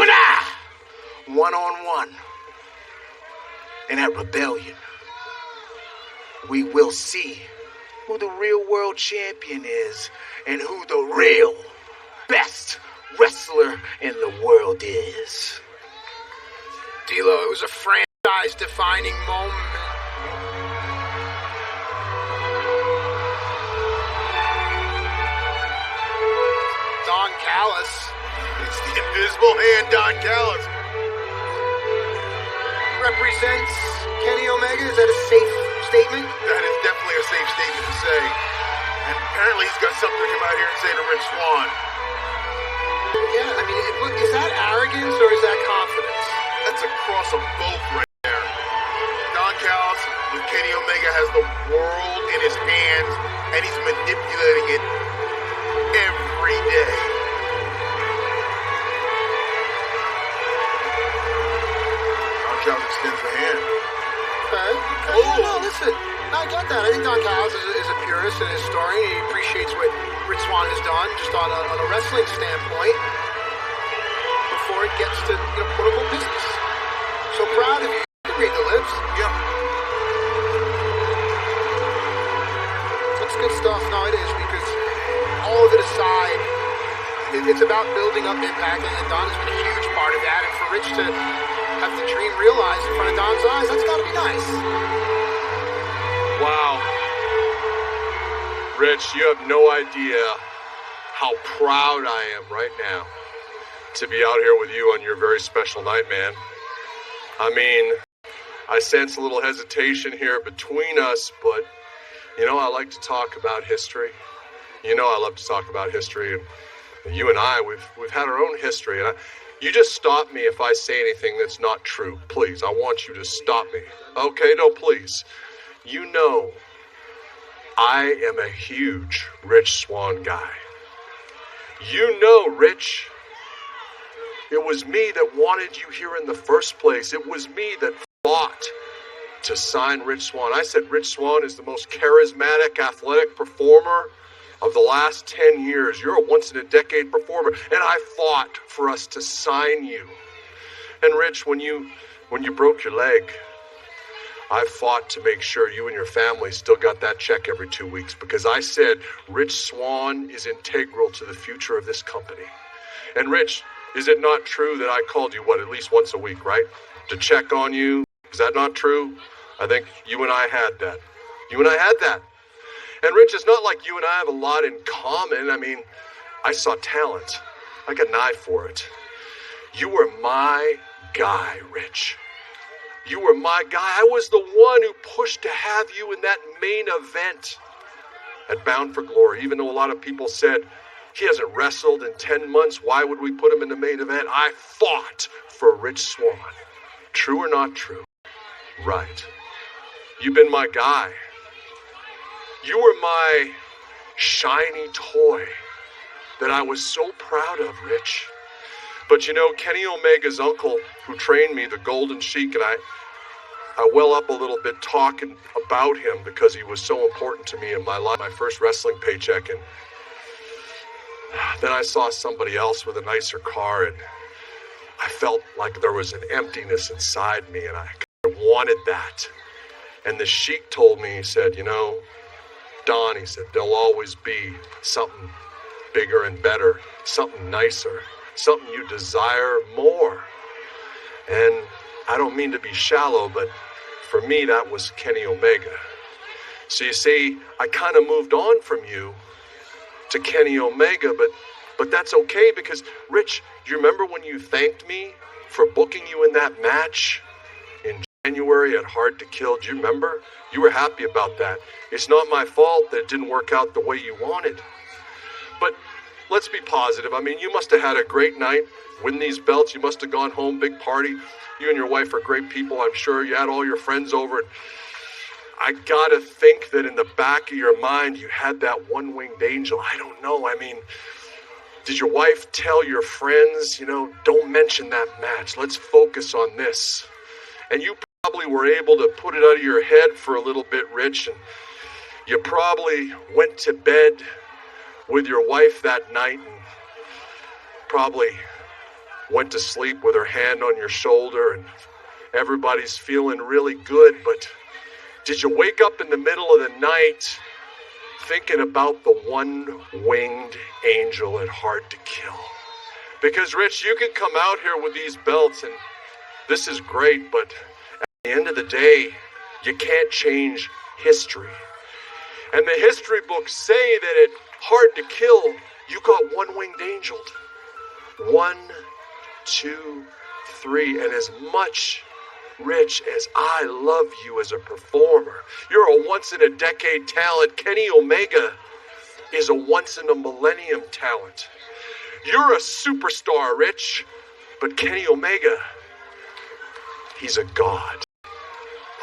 Speaker 13: and I, one-on-one. And at Rebellion, we will see who the real world champion is and who the real best wrestler in the world is.
Speaker 1: D'Lo, it was a franchise-defining moment. Don Callis.
Speaker 9: It's the invisible hand, Don Callis.
Speaker 1: Represents Kenny Omega. Is that a safe statement?
Speaker 9: That is definitely a safe statement to say. And apparently he's got something to come out here and say to Rich Swann.
Speaker 1: Yeah, I mean, is that arrogance or is that confidence?
Speaker 9: That's a cross of both right there. Don Callis with Kenny Omega has the world in his hands, and he's manipulating it every day. Don Callis extends the hand.
Speaker 1: Okay. Oh, no, listen. No, I get that. I think Don Callis is a purist and a historian. He appreciates what Rich Swann has done, just on a wrestling standpoint, before it gets to quote-unquote business. So proud of you. You can read the lips.
Speaker 9: Yep.
Speaker 1: That's good stuff. No, it is, because all of it aside, it's about building up Impact, and Don has been a huge part of that. And for Rich to have the dream realized in front of Don's eyes, that's got to be nice.
Speaker 9: Wow. Rich, you have no idea how proud I am right now to be out here with you on your very special night, man. I mean, I sense a little hesitation here between us, but, I like to talk about history. I love to talk about history, and you and I, we've had our own history, and you just stop me if I say anything that's not true. Please, I want you to stop me. Okay, no, please. I am a huge Rich Swann guy. Rich, it was me that wanted you here in the first place. It was me that fought to sign Rich Swann. I said Rich Swann is the most charismatic, athletic performer of the last 10 years. You're a once-in-a-decade performer, and I fought for us to sign you. And Rich, when you broke your leg, I fought to make sure you and your family still got that check every 2 weeks, because I said Rich Swann is integral to the future of this company. And Rich, is it not true that I called you, at least once a week, right? To check on you? Is that not true? I think you and I had that. And Rich, it's not like you and I have a lot in common. I mean, I saw talent. I got an eye for it. You were my guy, Rich. You were my guy. I was the one who pushed to have you in that main event.
Speaker 14: at Bound for Glory, even though a lot of people said he hasn't wrestled in 10 months, why would we put him in the main event? I fought for Rich Swann. True or not true? Right. You've been my guy. You were my shiny toy that I was so proud of, Rich. But you know, Kenny Omega's uncle, who trained me, the Golden Sheik, and I well up a little bit talking about him because he was so important to me in my life, my first wrestling paycheck. And then I saw somebody else with a nicer car, and I felt like there was an emptiness inside me, and I wanted that. And the Sheik told me, he said, you know, Don, he said, there'll always be something bigger and better, something nicer, something you desire more. And I don't mean to be shallow, but for me, that was Kenny Omega. So you see, I kind of moved on from you to Kenny Omega, but that's okay because, Rich, do you remember when you thanked me for booking you in that match in January at Hard to Kill? Do you remember? You were happy about that. It's not my fault that it didn't work out the way you wanted. But let's be positive. I mean, you must have had a great night, win these belts. You must have gone home, big party. You and your wife are great people, I'm sure. You had all your friends over. I gotta think that in the back of your mind, you had that one-winged angel. I don't know. I mean, did your wife tell your friends, you know, don't mention that match. Let's focus on this. And you probably were able to put it out of your head for a little bit, Rich. And you probably went to bed with your wife that night and probably went to sleep with her hand on your shoulder and everybody's feeling really good. But did you wake up in the middle of the night thinking about the one-winged angel at Hard to Kill? Because, Rich, you can come out here with these belts and this is great, but at the end of the day, you can't change history. And the history books say that at Hard to Kill, you got one-winged angeled. 1, 2, 3, and as much, Rich, as I love you as a performer, you're a once-in-a-decade talent. Kenny Omega is a once-in-a-millennium talent. You're a superstar, Rich, but Kenny Omega, he's a god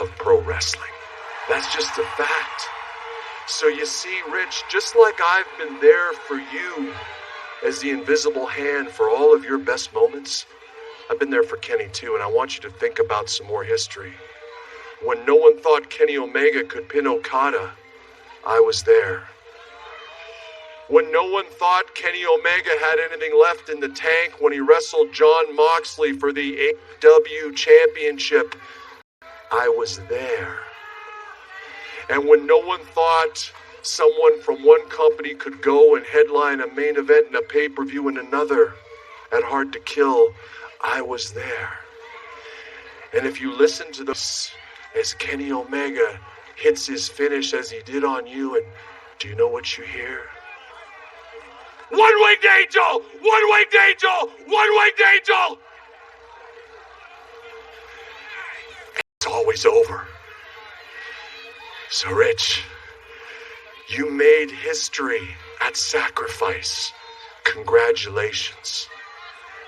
Speaker 14: of pro wrestling. That's just a fact. So you see, Rich, just like I've been there for you as the invisible hand for all of your best moments, I've been there for Kenny too, and I want you to think about some more history. When no one thought Kenny Omega could pin Okada, I was there. When no one thought Kenny Omega had anything left in the tank when he wrestled Jon Moxley for the AEW Championship, I was there. And when no one thought someone from one company could go and headline a main event and a pay-per-view in another at Hard to Kill, I was there. And if you listen to this as Kenny Omega hits his finish as he did on you, and do you know what you hear? One-winged angel! One-winged angel! One-winged angel! It's always over. So, Rich, you made history at Sacrifice. Congratulations.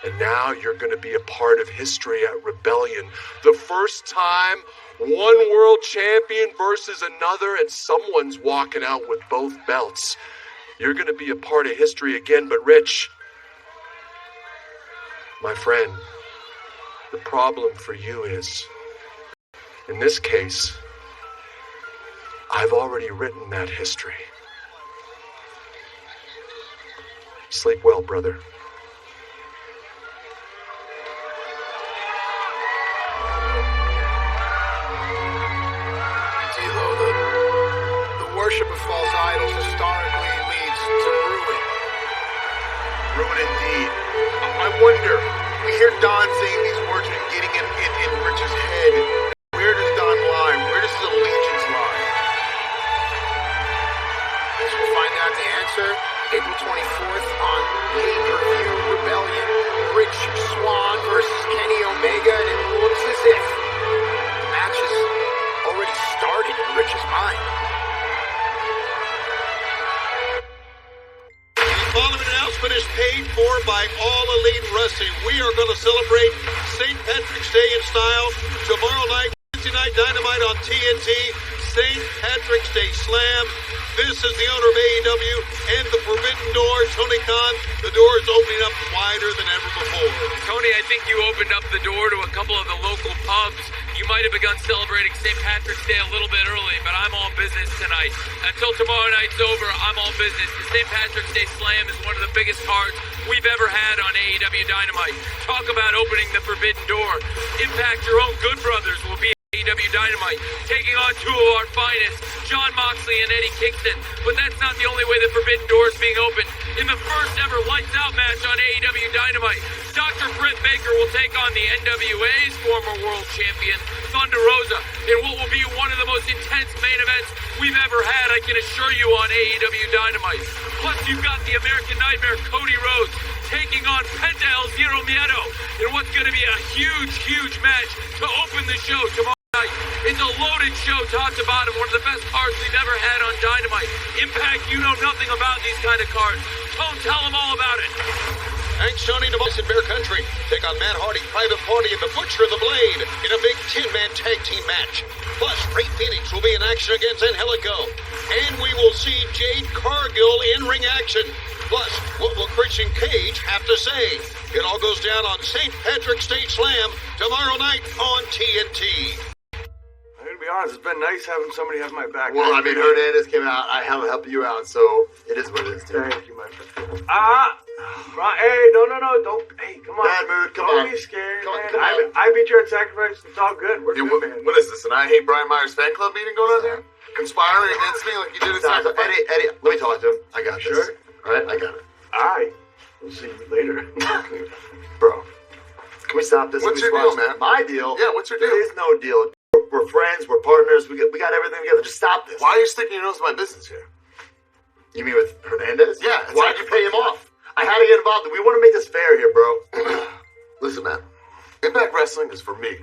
Speaker 14: And now you're going to be a part of history at Rebellion. The first time one world champion versus another and someone's walking out with both belts. You're going to be a part of history again. But Rich, my friend, the problem for you is, in this case, I've already written that history. Sleep well, brother.
Speaker 1: The worship of false idols historically leads to ruin. Ruin indeed. I wonder, we hear Don saying these words and getting in Rich's head. Where does Don lie? Where does his allegiance lie? Guess we'll find out the answer April 24th on pay-per-view Rebellion. Rich Swann versus Kenny Omega, and it looks as if the match has already started in Rich's mind.
Speaker 15: tomorrow night, Tuesday Night Dynamite on TNT, St. Patrick's Day Slam. This is the owner of AEW and the Forbidden Door, Tony Khan. The door is opening up wider than ever before.
Speaker 16: Tony, I think you opened up the door to a couple of the local pubs. You might have begun celebrating St. Patrick's Day a little bit early, but I'm all business tonight. Until tomorrow night's over, I'm all business. The St. Patrick's Day Slam is one of the biggest cards we've ever had on AEW Dynamite. Talk about opening the Forbidden Door. Impact, your own good brothers will be AEW Dynamite, taking on two of our finest, Jon Moxley and Eddie Kingston. But that's not the only way the Forbidden Door is being opened. In the first ever Lights Out match on AEW Dynamite, Dr. Britt Baker will take on the NWA's former world champion, Thunder Rosa, in what will be one of the most intense main events we've ever had, I can assure you, on AEW Dynamite. Plus, you've got the American Nightmare, Cody Rhodes, taking on Penta El Zero Miedo in what's going to be a huge, huge match to open the show tomorrow. It's a loaded show top to bottom, one of the best cards we've ever had on Dynamite. Impact, you know nothing about these kind of cards. Tone, tell them all about it.
Speaker 15: Thanks, Johnny DeVos in Bear Country. Take on Matt Hardy, Private Party, and the Butcher of the Blade in a big 10-man tag team match. Plus, Ray Phoenix will be in action against Angelico. And we will see Jade Cargill in ring action. Plus, what will Christian Cage have to say? It all goes down on St. Patrick's Day Slam tomorrow night on TNT.
Speaker 17: To be honest, it's been nice having somebody have my back.
Speaker 18: Well, I mean, Hernandez came out. I have helped you out, so it is what it is. Dude.
Speaker 17: Thank you, my friend. Hey, no, don't. Hey, come on.
Speaker 18: Bad mood, come
Speaker 17: don't
Speaker 18: on.
Speaker 17: Be scared,
Speaker 18: come
Speaker 17: man.
Speaker 18: on.
Speaker 17: I beat you at Sacrifice. It's all good. We're good, man.
Speaker 18: What is this? An I Hate Brian Myers fan club meeting going on here? Conspiring against me like you did at Sacrifice? Eddie, let me talk to him. I got this.
Speaker 17: Sure?
Speaker 18: All right, I got it.
Speaker 17: We'll see you later.
Speaker 18: Bro, can we stop this?
Speaker 17: What's your deal, man?
Speaker 18: My deal?
Speaker 17: Yeah, what's your deal?
Speaker 18: There is no deal. We're friends, we're partners, we got everything together. Just stop this.
Speaker 17: Why are you sticking your nose in my business here?
Speaker 18: You mean with Hernandez?
Speaker 17: Yeah.
Speaker 18: Why'd you pay him off? I had to get involved. We want to make this fair here, bro.
Speaker 17: Listen, man. Impact Wrestling is for me.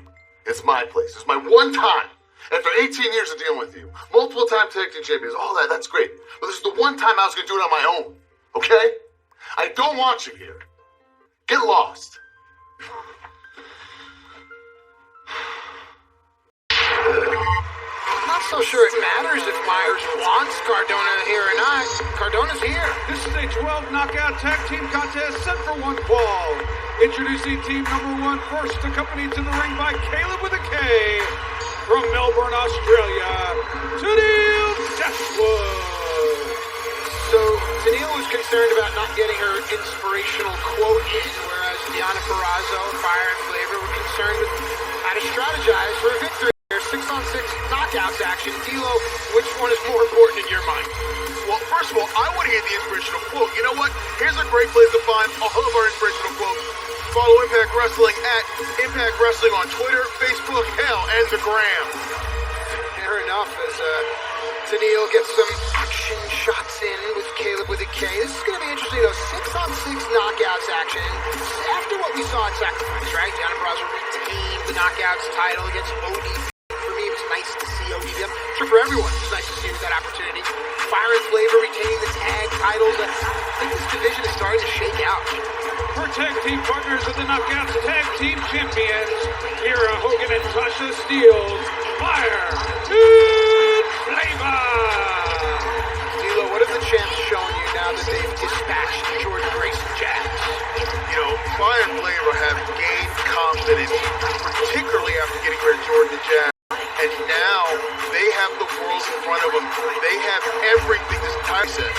Speaker 17: It's my place. It's my one time. After 18 years of dealing with you, multiple time tag team champions, all that's great. But this is the one time I was going to do it on my own. Okay? I don't want you here. Get lost.
Speaker 1: Not so sure it matters if Myers wants Cardona here or not. Cardona's here.
Speaker 3: This is a 12 knockout tag team contest set for one fall. Introducing team number one, first accompanied to the ring by Caleb with a K. From Melbourne, Australia, Tennille Dashwood.
Speaker 1: So, Tennille was concerned about not getting her inspirational quote in, whereas Deonna Purrazzo, Fire and Flavor were concerned with how to strategize for a victory. 6-on-6 knockouts action. D'Lo, which one is more important in your mind?
Speaker 17: Well, first of all, I want to hear the inspirational quote. You know what? Here's a great place to find all of our inspirational quotes. Follow Impact Wrestling at Impact Wrestling on Twitter, Facebook, hell, and the Gram.
Speaker 1: Fair enough, as Tennille gets some action shots in with Caleb with a K. This is going to be interesting, though. 6-on-6 knockouts action. After what we saw at Sacrifice, right? Deonna Purrazzo retained the knockouts title against ODB. For me, it was nice to see ODB. I'm sure for everyone, it was nice to see that opportunity. Fire and Flavor retaining the tag titles. I think this division is starting to shake out.
Speaker 3: For tag team partners of the Knockouts Tag Team Champions, Kiera Hogan and Tasha Steelz, Fire and Flavor.
Speaker 1: D'Lo, what have the champs shown you now that they've dispatched Jordan Grace and Jax?
Speaker 17: You know, Fire and Flavor have gained confidence, particularly after getting rid of Jordan and Jax. And now they have the world in front of them. They have everything this entire set.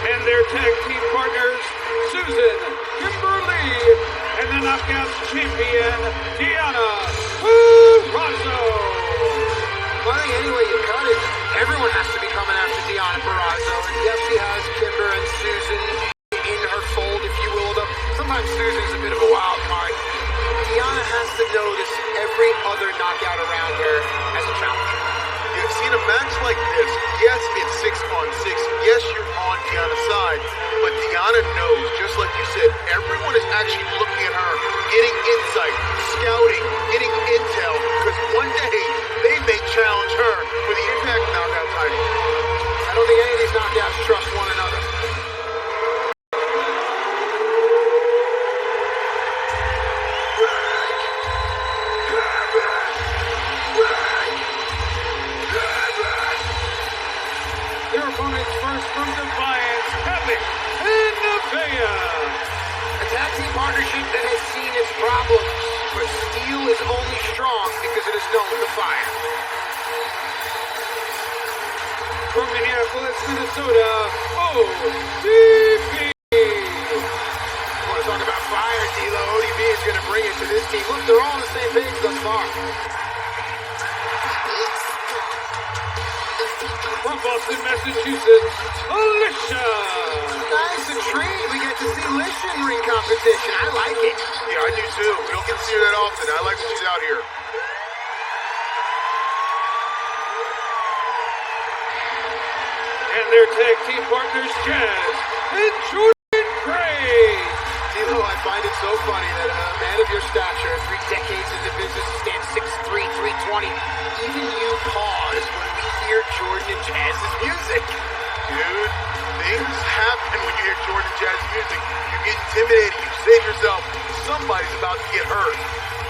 Speaker 3: And their tag team partners, Susan, Kimberly, and the Knockouts champion, Deonna Purrazzo.
Speaker 1: Well, I think any way you cut it, everyone has to be coming after Deonna Purrazzo. And yes, she has Kimber and Susan in her fold, if you will. Though sometimes Susan's a bit of a wild card. Deonna has to notice every other knockout around her as a challenger.
Speaker 17: You've seen a match like this. Yes, it's 6-on-6. Yes, you're on Deonna's side. But Deonna knows, just like you said, everyone is actually looking at her, getting insight, scouting, getting intel. Because one day, they may challenge her for the Impact Knockout title.
Speaker 1: I don't think any of these knockouts trust one another.
Speaker 3: Nevaeh.
Speaker 1: A tag team partnership that has seen its problems, but steel is only strong because it is known to fire.
Speaker 3: From Minneapolis, Minnesota, ODB.
Speaker 1: You want to talk about fire, D'Lo? ODB is going to bring it to this team. Look, they're all on the same page thus far.
Speaker 3: From Boston, Massachusetts, Alicia.
Speaker 1: Nice and intrigued. We get to see Lish in ring competition. I like it.
Speaker 17: Yeah, I do too. We don't get to see her that often. I like that she's out here.
Speaker 3: And their tag team partners, Jazz and Jordan Gray.
Speaker 1: D'Lo, I find it so funny that a man of your stature, 3 decades in the business, stands 6'3", 320. Even you pause when we hear Jordan and Jazz's music.
Speaker 17: Dude, things happen when you hear Jordan and Jazz's music. You get intimidated. You say to yourself, somebody's about to get hurt.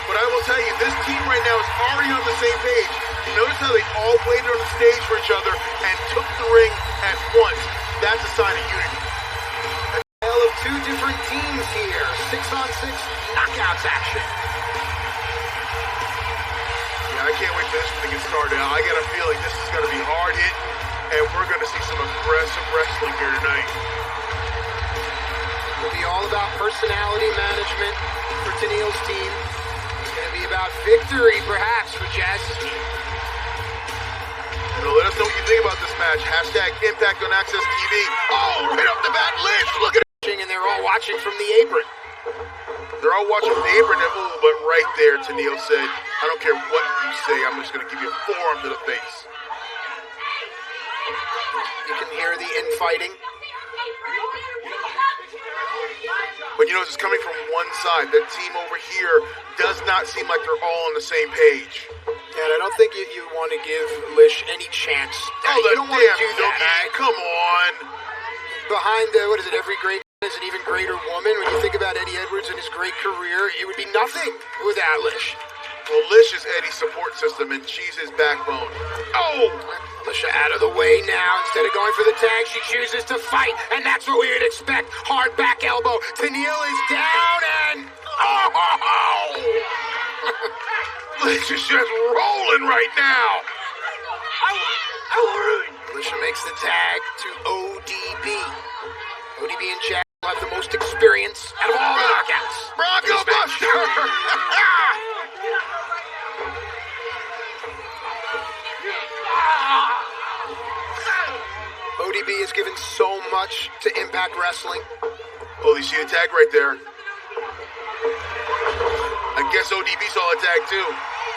Speaker 17: But I will tell you, this team right now is already on the same page. You notice how they all waited on the stage for each other and took the ring at once. That's a sign of unity.
Speaker 1: A tale of 2 different teams here. 6-on-6 knockouts action.
Speaker 17: Yeah, I can't wait for this one to get started. I got a feeling this is going to be hard hitting, and we're going to see some aggressive wrestling here tonight.
Speaker 1: It'll be all about personality management for Tennille's team. It's going to be about victory, perhaps, for Jazz's team.
Speaker 17: You know, let us know what you think about this match. Hashtag Impact on Access TV. Oh, right off the bat, Lish, look at it.
Speaker 1: And they're all watching from the apron.
Speaker 17: They're all watching from the apron, but right there, Tennille said, I don't care what you say, I'm just going to give you a forearm to the face.
Speaker 1: You can hear the infighting.
Speaker 17: But you know, it's coming from one side. That team over here does not seem like they're all on the same page.
Speaker 1: And I don't think you want to give Lish any chance.
Speaker 17: Oh,
Speaker 1: you don't want to do that.
Speaker 17: Right? Come on.
Speaker 1: Behind every great man is an even greater woman. When you think about Eddie Edwards and his great career, it would be nothing without Lish.
Speaker 17: Well, Lish is Eddie's support system, and she's his backbone. Oh!
Speaker 1: Alicia out of the way now. Instead of going for the tag, she chooses to fight, and that's what we would expect. Hard back elbow. Tennille is down, and... Oh!
Speaker 17: Lish is just rolling right now.
Speaker 1: Alicia makes the tag to ODB. ODB and Jack will have the most experience out of all the knockouts.
Speaker 17: Bronco Buster!
Speaker 1: ODB has given so much to Impact Wrestling.
Speaker 17: Oh, you see the tag right there? I guess ODB saw the tag too.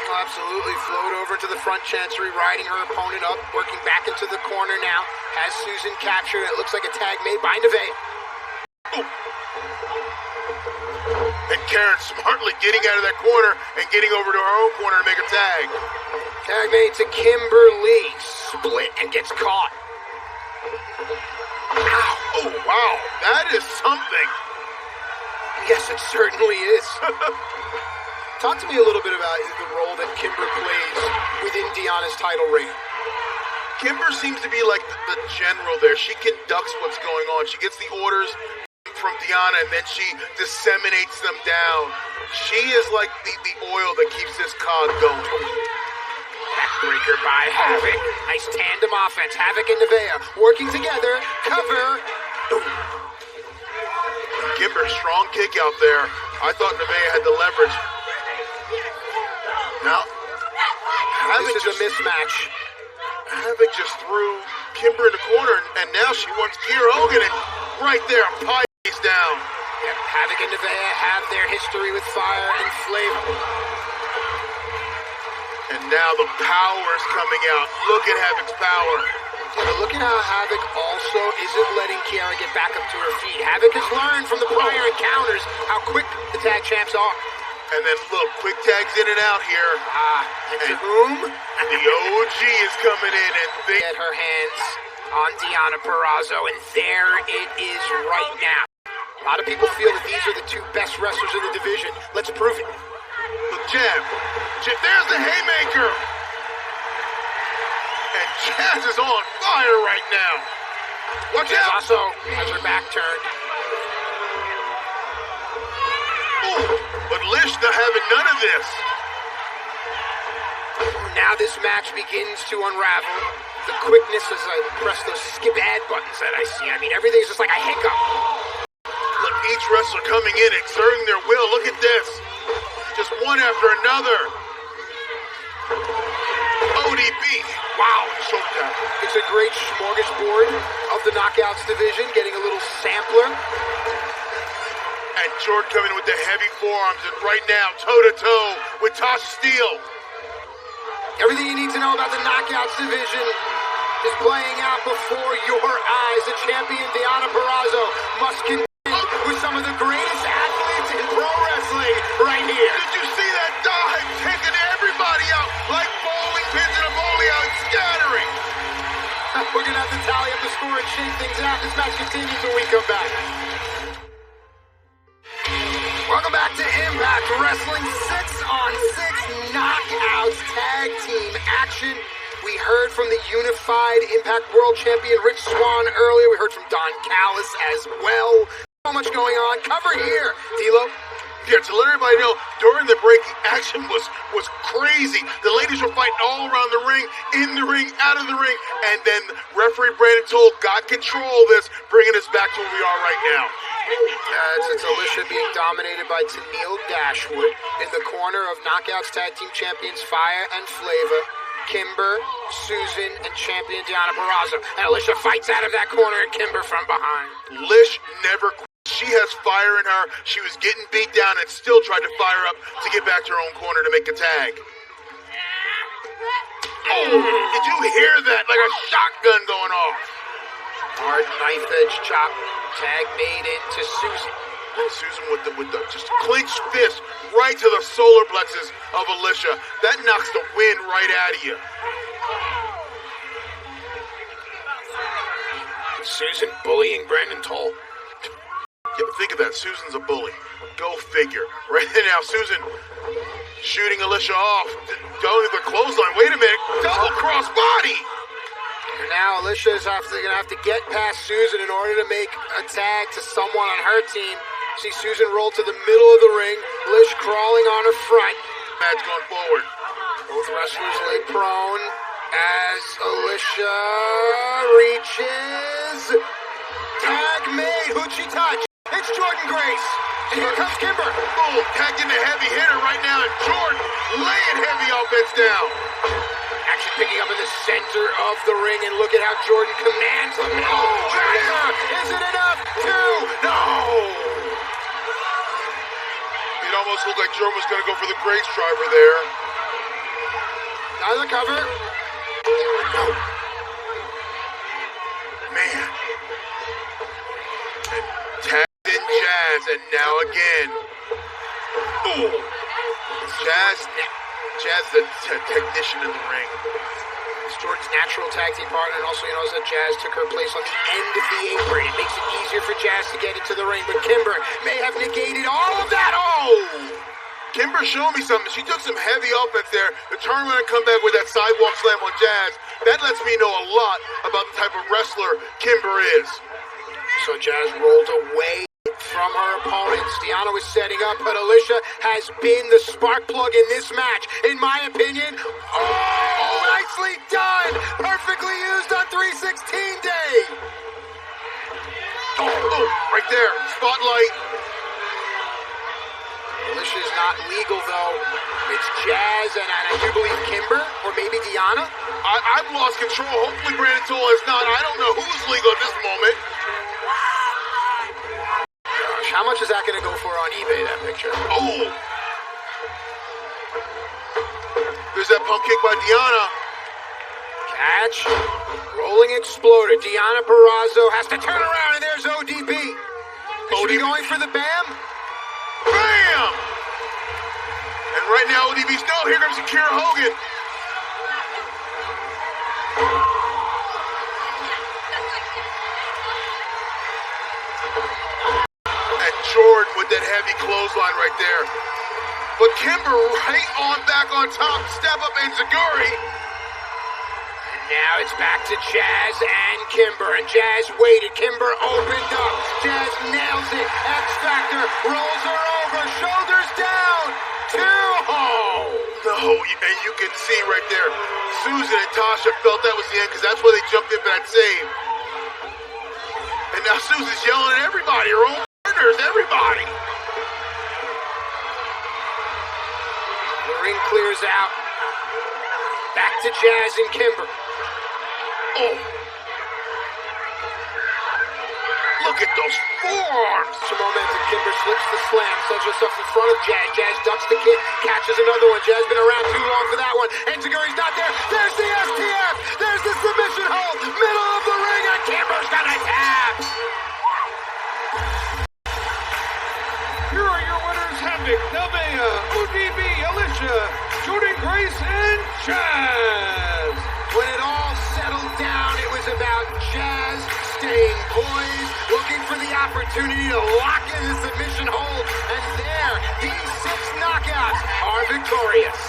Speaker 1: Oh, absolutely. Flowed over to the front chancery, riding her opponent up, working back into the corner now. Has Susan captured. It looks like a tag made by Nevaeh.
Speaker 17: And Karen smartly getting out of that corner and getting over to her own corner to make a tag.
Speaker 1: Tag made to Kimberly. Split and gets caught.
Speaker 17: Ow. Oh, wow. That is something.
Speaker 1: Yes, it certainly is. Talk to me a little bit about the role that Kimber plays within Deanna's title reign.
Speaker 17: Kimber seems to be like the general there. She conducts what's going on. She gets the orders from Deanna, and then she disseminates them down. She is like the oil that keeps this cog going.
Speaker 1: Backbreaker by Havoc. Nice tandem offense. Havoc and Nevaeh working together. Cover.
Speaker 17: Kimber, strong kick out there. I thought Nevaeh had the leverage. Now,
Speaker 1: This is a mismatch.
Speaker 17: Havoc just threw Kimber in the corner, and now she wants Kiera Hogan, and right there, pie down.
Speaker 1: Yep, Havoc and Nevaeh have their history with fire and flavor.
Speaker 17: And now the power is coming out. Look at Havoc's power.
Speaker 1: Yeah, but look at how Havoc also isn't letting Kiera get back up to her feet. Havoc has learned from the prior encounters how quick the tag champs are.
Speaker 17: And then look, quick tags in and out here.
Speaker 1: And to whom?
Speaker 17: The OG is coming in and
Speaker 1: get her hands on Deonna Purrazzo, and there it is right now. A lot of people feel that these are the 2 best wrestlers in the division. Let's prove it.
Speaker 17: Look, jab. There's the haymaker. And Jazz is on fire right now. Watch out.
Speaker 1: Also has her back turned.
Speaker 9: this.
Speaker 1: Now this match begins to unravel. The quickness as I press those skip ad buttons that I see. I mean, everything's just like a hiccup.
Speaker 9: Look, each wrestler coming in, exerting their will. Look at this. Just one after another. ODB. Wow, shoulder tap.
Speaker 1: It's a great smorgasbord of the Knockouts division, getting a little sampler.
Speaker 9: And Jordan coming in with the heavy forearms, and right now, toe-to-toe with Tosh Steele.
Speaker 1: Everything you need to know about the Knockouts division is playing out before your eyes. The champion, Deonna Purrazzo, must contend with some of the greatest athletes in pro wrestling right here.
Speaker 9: Did you see that dive? Taking everybody out like bowling pins in a bowling alley, scattering.
Speaker 1: We're going to have to tally up the score and shake things out. This match continues when we come back. Welcome back to Impact Wrestling 6-on-6 Knockouts Tag Team action. We heard from the unified Impact World Champion Rich Swann earlier. We heard from Don Callis as well. So much going on. Cover here, D'Lo.
Speaker 9: Yeah, to let everybody know, during the break, the action was crazy. The ladies were fighting all around the ring, in the ring, out of the ring, and then referee Brandon Toll got control of this, bringing us back to where we are right now.
Speaker 1: It's Alicia being dominated by Tenille Dashwood. In the corner of Knockouts Tag Team Champions Fire and Flavor, Kimber, Susan, and champion Deonna Purrazzo. And Alicia fights out of that corner and Kimber from behind.
Speaker 9: Lish never quit. She has fire in her. She was getting beat down and still tried to fire up to get back to her own corner to make a tag. Oh, did you hear that? Like a shotgun going off.
Speaker 1: Hard knife edge chop. Tag made into Susan.
Speaker 9: And Susan with the just clenched fist right to the solar plexus of Alicia. That knocks the wind right out of you.
Speaker 1: Susan bullying Brandon Toll.
Speaker 9: Yeah, think of that. Susan's a bully. Go figure. Right now, Susan shooting Alicia off. Going to the clothesline. Wait a minute. Double cross body.
Speaker 1: And now Alicia's going to have to get past Susan in order to make a tag to someone on her team. See Susan roll to the middle of the ring. Lish crawling on her front.
Speaker 9: Match going forward.
Speaker 1: Both wrestlers lay prone as Alicia reaches. Tag made. Who'd she touch? It's Jordan Grace. And here comes Kimber.
Speaker 9: Boom. Tagging the heavy hitter right now. And Jordan laying heavy offense down.
Speaker 1: Action picking up in the center of the ring. And look at how Jordan commands the middle. Is it enough? Two. No.
Speaker 9: It almost looked like Jordan was going to go for the Grace driver there.
Speaker 1: Now the cover.
Speaker 9: Man. And tag in Jazz, and now again. Ooh. Jazz the technician in the ring.
Speaker 1: It's Jordan's natural tag team partner, and also you know that Jazz took her place on the end of the apron. It makes it easier for Jazz to get into the ring, but Kimber may have negated all of that. Oh!
Speaker 9: Kimber showed me something. She took some heavy offense there to turn around and come back with that sidewalk slam on Jazz. That lets me know a lot about the type of wrestler Kimber is.
Speaker 1: So Jazz rolled away from her opponents. Deonna was setting up, but Alicia has been the spark plug in this match, in my opinion. Oh, nicely done! Perfectly used on 316 Day!
Speaker 9: Oh, right there. Spotlight.
Speaker 1: Alicia is not legal, though. It's Jazz and I do believe Kimber, or maybe Deonna.
Speaker 9: I've lost control. Hopefully Brandon Toll is not. I don't know who's legal at this moment.
Speaker 1: Gosh, how much is that going to go for on eBay, that picture?
Speaker 9: Oh! There's that pump kick by Deonna.
Speaker 1: Catch. Rolling exploder. Deonna Purrazzo has to turn around, and there's ODB. Is she going for the BAM?
Speaker 9: Bam! And right now, ODB's no. Here comes Akira Hogan. And Jordan with that heavy clothesline right there. But Kimber right on back on top. Step up Enziguri.
Speaker 1: And now it's back to Jazz and Kimber. And Jazz waited. Kimber opened up. Jazz nails it. X Factor rolls her over. Shoulders down.
Speaker 17: No, and you can see right there, Susan and Tasha felt that was the end because that's why they jumped in for that save. And now Susan's yelling at everybody, her own partners, everybody.
Speaker 1: The ring clears out. Back to Jazz and Kimber.
Speaker 17: Oh. Look at those forearms.
Speaker 1: Some momentum. Kimber slips the slam, sends herself in front of Jazz. Jazz ducks the kick, catches another one. Jazz been around too long for that one. Enziguri's not there. There's the STF. There's the submission hold. Middle of the ring, and Kimber's gonna tap.
Speaker 3: Here are your winners, Havoc, Nevaeh, ODB, Alicia, Jordan Grace, and Jazz.
Speaker 1: When it all settled down, it was about Jazz staying poised, looking for the opportunity to lock in the submission hold, and there, these 6 knockouts are victorious.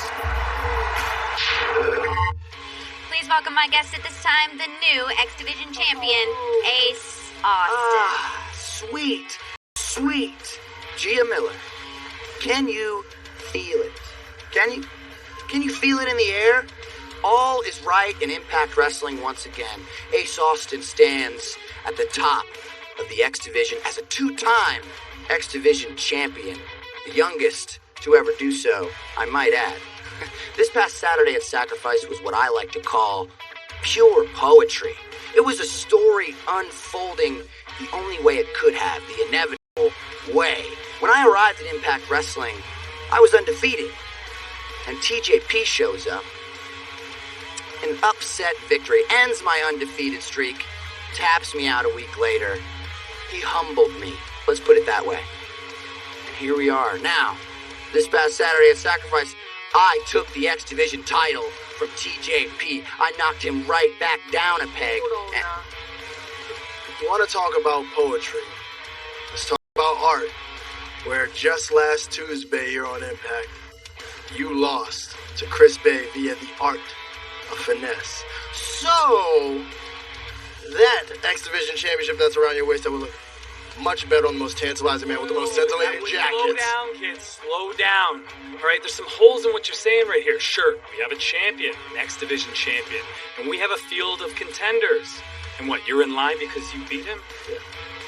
Speaker 19: Please welcome my guest at this time, the new X Division champion, Ace Austin.
Speaker 20: Sweet Gia Miller. Can you feel it? Can you feel it in the air? All is right in Impact Wrestling once again. Ace Austin stands at the top of the X Division as a 2-time X Division champion. The youngest to ever do so, I might add. This past Saturday at Sacrifice was what I like to call pure poetry. It was a story unfolding the only way it could have, the inevitable way. When I arrived at Impact Wrestling, I was undefeated. And TJP shows up. An upset victory ends my undefeated streak, taps me out a week later. He humbled me, let's put it that way. And here we are. Now, this past Saturday at Sacrifice, I took the X Division title from TJP. I knocked him right back down a peg.
Speaker 13: If you want to talk about poetry, let's talk about art. Where just last Tuesday here on Impact, you lost to Chris Bay via the art of finesse. So, that X Division Championship that's around your waist that will look much better on the most tantalizing man with the most scintillating jackets.
Speaker 21: Slow down, kids. Slow down. All right, there's some holes in what you're saying right here. Sure, we have a champion, an X Division champion, and we have a field of contenders. And what, you're in line because you beat him?
Speaker 13: Yeah.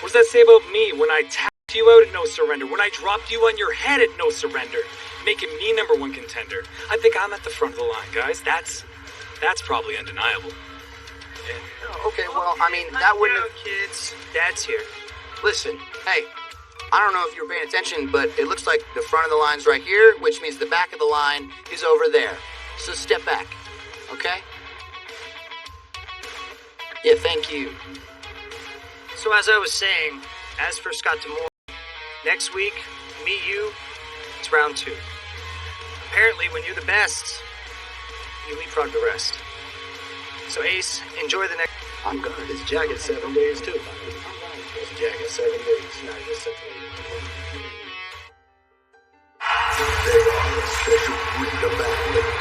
Speaker 21: What does that say about me when I tapped you out at No Surrender, when I dropped you on your head at No Surrender, making me number 1 contender? I think I'm at the front of the line, guys. That's probably undeniable.
Speaker 20: Yeah. Okay, well, I mean, that wouldn't have...
Speaker 21: Kids, Dad's here.
Speaker 20: Listen, hey, I don't know if you were paying attention, but it looks like the front of the line's right here, which means the back of the line is over there. So step back, okay? Yeah, thank you.
Speaker 22: So as I was saying, as for Scott D'Amore, next week, me, you, it's round 2. Apparently, when you're the best, you leapfrog the rest. So Ace, enjoy the next...
Speaker 13: I'm gonna his jacket 7 days too. His jacket 7 days. Not just 7 days.
Speaker 9: They are a special breed of athlete.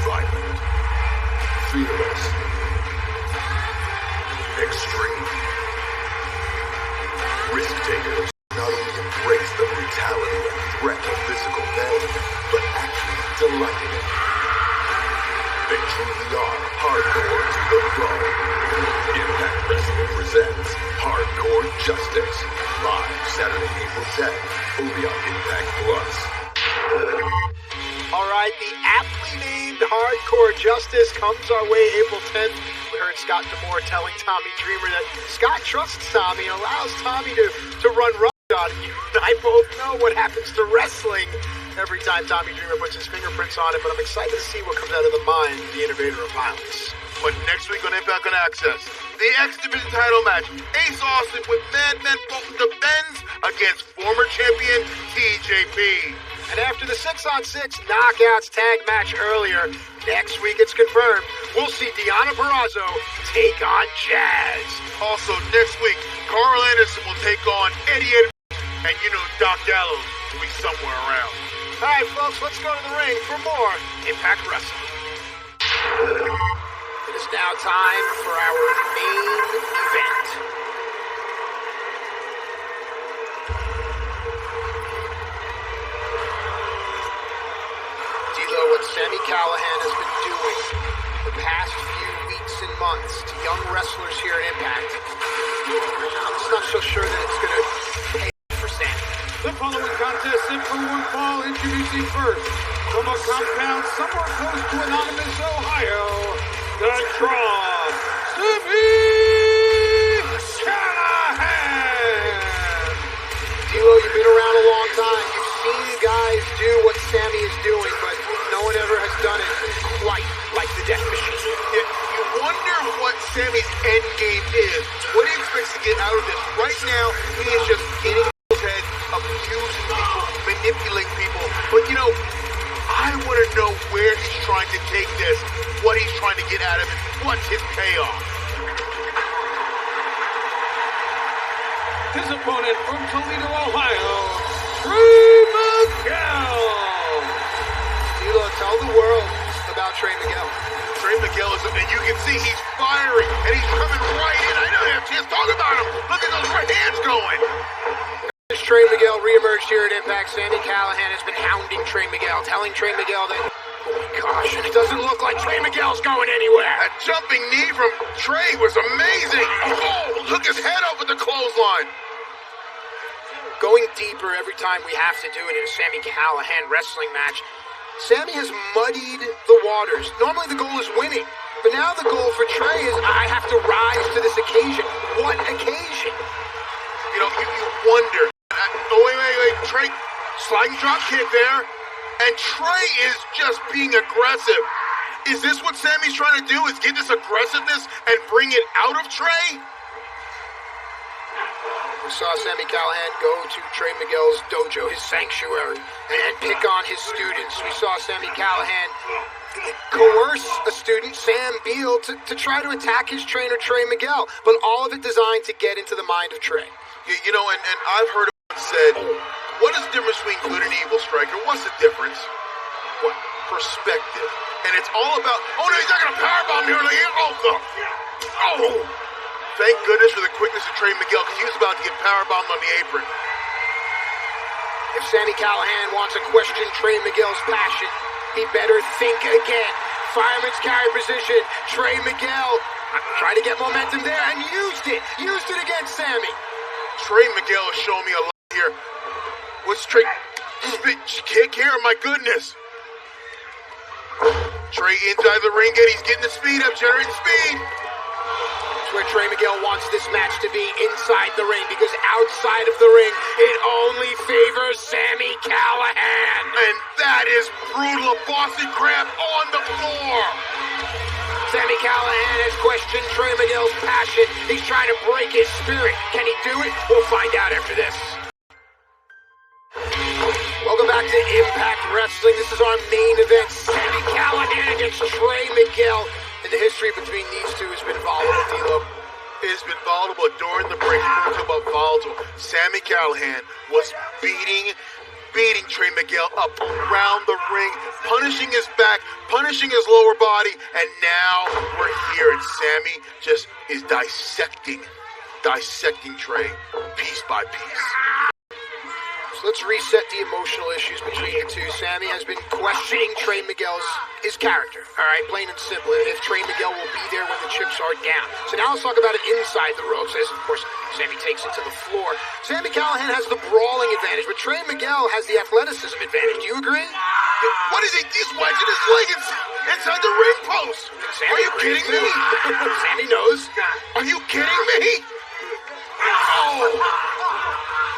Speaker 9: Violent. Fearless. Extreme. Risk takers not only embrace the brutality and threat of physical pain, but actually delight in it. They truly are hardcore to the bone. Impact Wrestling presents Hardcore Justice. Live Saturday, April 10th, only on Impact Plus.
Speaker 17: All right, the aptly named Hardcore Justice comes our way April 10th. We heard Scott D'Amore telling Tommy Dreamer that Scott trusts Tommy and allows Tommy to run roughshod. And you and I both know what happens to wrestling every time Tommy Dreamer puts his fingerprints on it, but I'm excited to see what comes out of the mind of the innovator of violence.
Speaker 9: But next week on Impact on Access, the X Division title match, Ace Austin with Madman Fulton defends against former champion TJP.
Speaker 17: And after the 6-on-6 knockouts tag match earlier, next week it's confirmed, we'll see Deonna Purrazzo take on Jazz.
Speaker 9: Also next week, Carl Anderson will take on Eddie Edwards, and you know Doc Gallows will be somewhere around.
Speaker 17: All right, folks, let's go to the ring for more Impact Wrestling. It is now time for our main event.
Speaker 1: Callahan has been doing the past few weeks and months to young wrestlers here at Impact, I'm just not so sure that it's going to pay for Sammy.
Speaker 3: The following contest set for one fall, introducing first, from a compound somewhere close to Anonymous, Ohio, the Draw, Sammy Callahan!
Speaker 1: D'Lo, you've been around a long time. You've seen guys do what Sammy is doing, but no one ever has done it quite like the Death Machine.
Speaker 17: You wonder what Sammy's end game is. What he expects to get out of this. Right now, he is just getting in his head, abusing people, manipulating people. But you know, I want to know where he's trying to take this, what he's trying to get out of it, what's his payoff.
Speaker 3: His opponent from Toledo, Ohio, Trey Miguel.
Speaker 1: D'Lo, tell the world about Trey Miguel.
Speaker 17: Trey Miguel is, and you can see he's firing, and he's coming right in. I know you have a chance to talk about him. Look at those right hands going.
Speaker 1: As Trey Miguel reemerged here at Impact, Sammy Callahan has been hounding Trey Miguel, telling Trey Miguel that, oh my gosh, it doesn't look like Trey Miguel's going anywhere.
Speaker 17: That jumping knee from Trey was amazing. Oh, took his head up with the clothesline.
Speaker 1: Going deeper every time we have to do it in a Sammy Callahan wrestling match, Sammy has muddied the waters. Normally the goal is winning, but now the goal for Trey is I have to rise to this occasion. What occasion?
Speaker 17: You know, you wonder. Oh, wait. Trey, sliding drop kick there. And Trey is just being aggressive. Is this what Sammy's trying to do? Is get this aggressiveness and bring it out of Trey?
Speaker 1: We saw Sammy Callahan go to Trey Miguel's dojo, his sanctuary, and pick on his students. We saw Sammy Callahan coerce a student, Sam Beal, to try to attack his trainer, Trey Miguel. But all of it designed to get into the mind of Trey.
Speaker 17: You know, and I've heard it said, what is the difference between good and evil, Striker? What's the difference? What? Perspective. And it's all about, oh no, he's not going to powerbomb me. Oh! Thank goodness for the quickness of Trey Miguel, because he was about to get powerbombed on the apron.
Speaker 1: If Sammy Callahan wants to question Trey Miguel's passion, he better think again. Fireman's carry position. Trey Miguel trying to get momentum there and used it against Sammy.
Speaker 17: Trey Miguel is showing me a lot here. What's Trey? Kick here, my goodness. Trey inside the ring, he's getting the speed up, generating speed.
Speaker 1: Where Trey Miguel wants this match to be inside the ring, because outside of the ring, it only favors Sammy Callahan.
Speaker 17: And that is brutal. A Boston Crab on the floor.
Speaker 1: Sammy Callahan has questioned Trey Miguel's passion. He's trying to break his spirit. Can he do it? We'll find out after this. Welcome back to Impact Wrestling. This is our main event. Sammy Callahan against Trey Miguel. And the history between these two has been volatile, D'Lo.
Speaker 17: It has been volatile, but during the break, we're talking about volatile. Sammy Callahan was beating Trey Miguel up around the ring, punishing his back, punishing his lower body, and now we're here, and Sammy just is dissecting Trey piece by piece.
Speaker 1: So let's reset the emotional issues between the two. Sammy has been questioning Trey Miguel's character, all right, plain and simple, if Trey Miguel will be there when the chips are down. So now let's talk about it inside the ropes, as, of course, Sammy takes it to the floor. Sammy Callahan has the brawling advantage, but Trey Miguel has the athleticism advantage. Do you agree?
Speaker 17: What is he? He's wedging his leg inside the ring post.
Speaker 1: Sammy,
Speaker 17: are you kidding me?
Speaker 1: Sammy knows.
Speaker 17: Are you kidding me? Oh,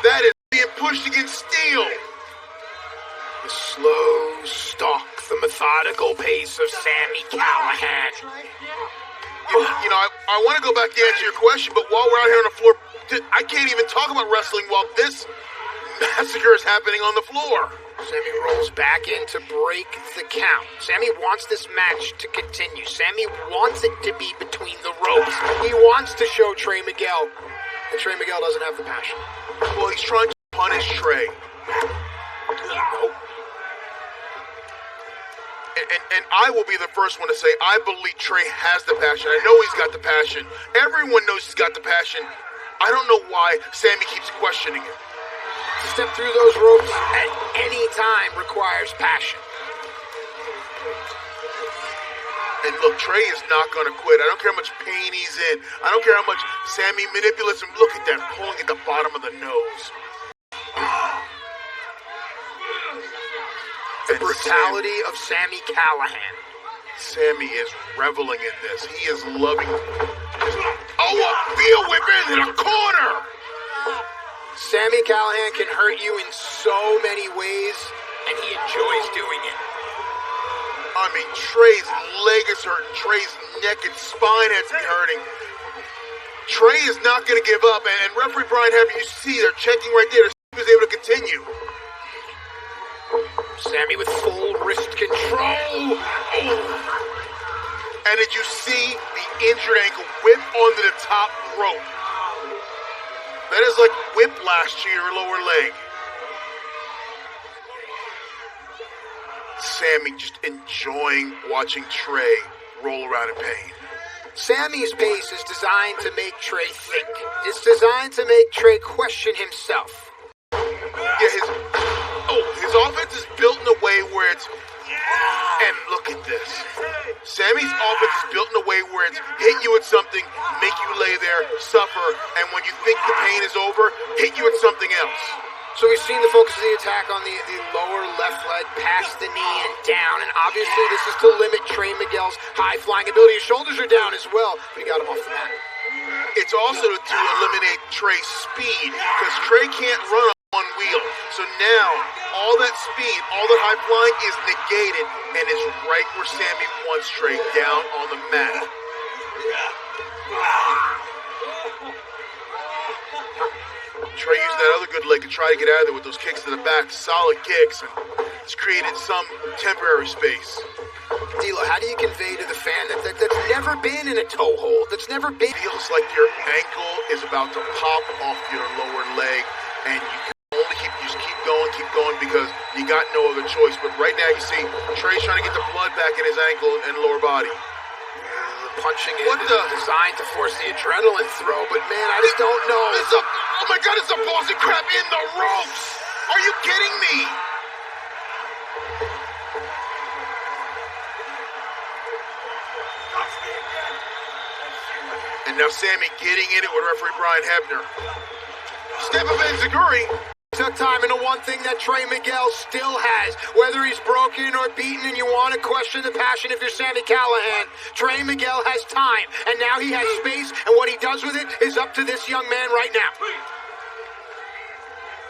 Speaker 17: that is being pushed against steel.
Speaker 1: The slow stalk, the methodical pace of Sammy Callahan.
Speaker 17: You know, I want to go back to answer your question, but while we're out here on the floor, I can't even talk about wrestling while this massacre is happening on the floor.
Speaker 1: Sammy rolls back in to break the count. Sammy wants this match to continue. Sammy wants it to be between the ropes. He wants to show Trey Miguel, and Trey Miguel doesn't have the passion.
Speaker 17: Well, he's trying to punish Trey.
Speaker 1: Nope.
Speaker 17: And I will be the first one to say, I believe Trey has the passion. I know he's got the passion. Everyone knows he's got the passion. I don't know why Sammy keeps questioning it.
Speaker 1: To step through those ropes at any time requires passion.
Speaker 17: And look, Trey is not going to quit. I don't care how much pain he's in. I don't care how much Sammy manipulates him. Look at that, pulling at the bottom of the nose.
Speaker 1: The brutality of Sami Callihan.
Speaker 17: Sammy is reveling in this. He is loving. Oh, a heel whip into the corner!
Speaker 1: Sami Callihan can hurt you in so many ways, and he enjoys doing it.
Speaker 17: I mean, Trey's leg is hurting. Trey's neck and spine has to be hurting. Trey is not going to give up, and referee Brian Hebner, you see, they're checking right there to see if he was able to continue.
Speaker 1: Sammy with full wrist control. Oh.
Speaker 17: And did you see the injured ankle whip onto the top rope? That is like whiplash to your lower leg. Sammy just enjoying watching Trey roll around in pain.
Speaker 1: Sammy's pace is designed to make Trey think. It's designed to make Trey question himself.
Speaker 17: Yeah, his offense is built in a way where it's... And look at this. Sammy's offense is built in a way where it's hit you with something, make you lay there, suffer, and when you think the pain is over, hit you with something else.
Speaker 1: So we've seen the focus of the attack on the lower left leg, past the knee and down, and obviously this is to limit Trey Miguel's high-flying ability. His shoulders are down as well, but he got him off the mat.
Speaker 17: It's also to eliminate Trey's speed, because Trey can't run on one wheel. So now, all that speed, all that high flying is negated, and is right where Sammy wants Trey, down on the mat. Trey used that other good leg to try to get out of there with those kicks to the back, solid kicks, and it's created some temporary space.
Speaker 1: D'Lo, how do you convey to the fan that's never been in a toe hold, that's never been...
Speaker 17: Feels like your ankle is about to pop off your lower leg, and you can only keep going because you got no other choice. But right now you see Trey's trying to get the blood back in his ankle and lower body.
Speaker 1: Punching is designed to force the adrenaline throw, but man, I just don't know.
Speaker 17: Oh my God, it's a Boston crab in the ropes! Are you kidding me? And now Sammy getting in it with referee Brian Hebner. Step of Enziguri.
Speaker 1: Took time into one thing that Trey Miguel still has. Whether he's broken or beaten and you want to question the passion if you're Sami Callihan, Trey Miguel has time, and now he has space, and what he does with it is up to this young man right now.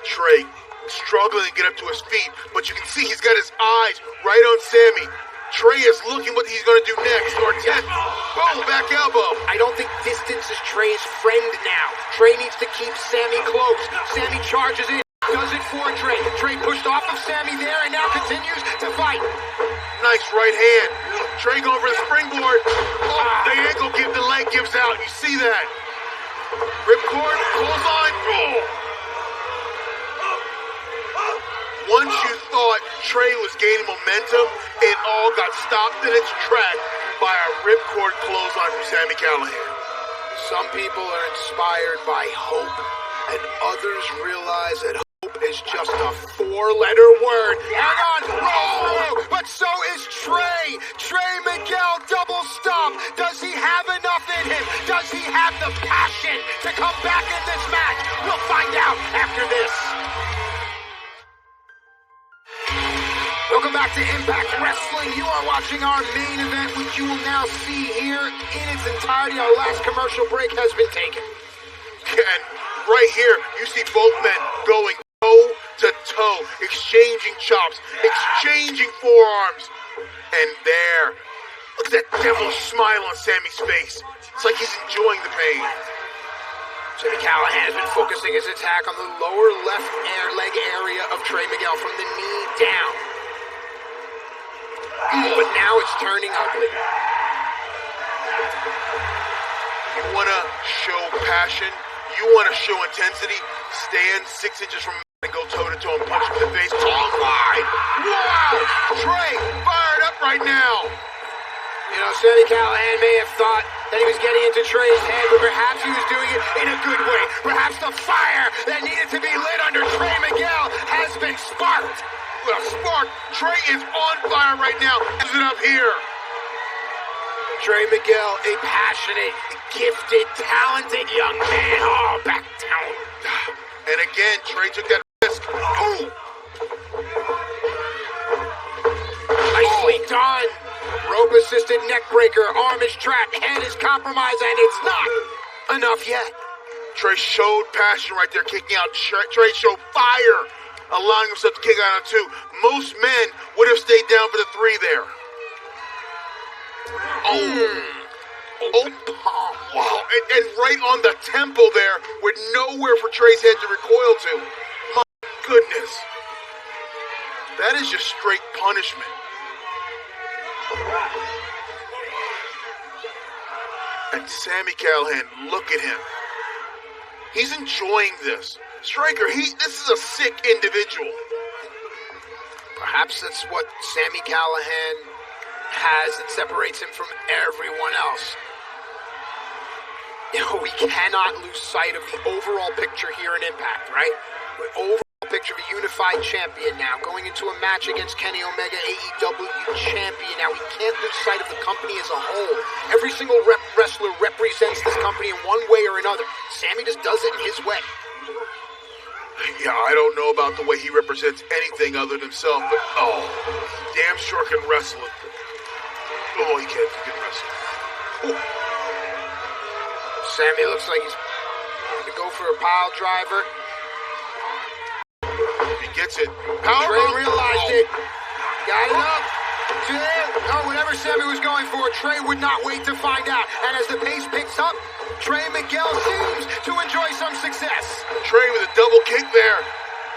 Speaker 17: Trey struggling to get up to his feet, but you can see he's got his eyes right on Sammy. Trey is looking what he's going to do next. Boom, back elbow.
Speaker 1: I don't think distance is Trey's friend now. Trey needs to keep Sammy close. Sammy charges in, does it for Trey. Trey pushed off of Sammy there and now continues to fight.
Speaker 17: Nice right hand. Trey going for the springboard. Oh, the ankle the leg gives out. You see that? Ripcord, clothesline. Oh. Once you thought Trey was gaining momentum, it all got stopped in its track by a ripcord clothesline from Sami Callihan.
Speaker 1: Some people are inspired by hope, and others realize that hope is just a four-letter word. Hang on, roll! But so is Trey. Trey Miguel double stomp. Does he have enough in him? Does he have the passion to come back in this match? We'll find out after this. Welcome back to Impact Wrestling. You are watching our main event, which you will now see here in its entirety. Our last commercial break has been taken.
Speaker 17: And right here, you see both men going toe to toe, exchanging chops, exchanging forearms. And there, look at that devilish smile on Sammy's face. It's like he's enjoying the pain.
Speaker 1: Sami Callihan has been focusing his attack on the lower left leg area of Trey Miguel from the knee down. But now it's turning ugly.
Speaker 17: You want to show passion? You want to show intensity? Stand 6 inches from and go toe-to-toe and punch him in the face. Oh my! Wow! Trey fired up right now.
Speaker 1: You know, Sami Callihan may have thought that he was getting into Trey's head, but perhaps he was doing it in a good way. Perhaps the fire that needed to be lit under Trey Miguel has been sparked.
Speaker 17: Well, spark. Trey is on fire right now. Is it up here?
Speaker 1: Trey Miguel, a passionate, gifted, talented young man. Oh, back down.
Speaker 17: And again, Trey took that risk. Oh!
Speaker 1: Nicely done. Rope-assisted neckbreaker, arm is trapped, head is compromised, and it's not enough yet.
Speaker 17: Trey showed passion right there, kicking out. Trey showed fire, allowing himself to kick out on 2. Most men would have stayed down for the 3 there. Oh, wow. And right on the temple there, with nowhere for Trey's head to recoil to. My goodness. That is just straight punishment. And Sami Callihan, look at him. He's enjoying this. Striker, this is a sick individual.
Speaker 1: Perhaps that's what Sami Callihan has that separates him from everyone else. You know, we cannot lose sight of the overall picture here in Impact, right? The overall picture of a unified champion now, going into a match against Kenny Omega, AEW champion. Now, we can't lose sight of the company as a whole. Every single wrestler represents this company in one way or another. Sami just does it in his way.
Speaker 17: Yeah, I don't know about the way he represents anything other than himself, but damn sure can wrestle it. Oh, he can wrestle. Oh.
Speaker 1: Sami looks like he's going to go for a pile driver.
Speaker 17: He gets it. Power
Speaker 1: Trey realized it. Got it up. Whatever Sami was going for, Trey would not wait to find out. And as the pace picks up, Trey Miguel seems to enjoy some success.
Speaker 17: Trey with a double kick there.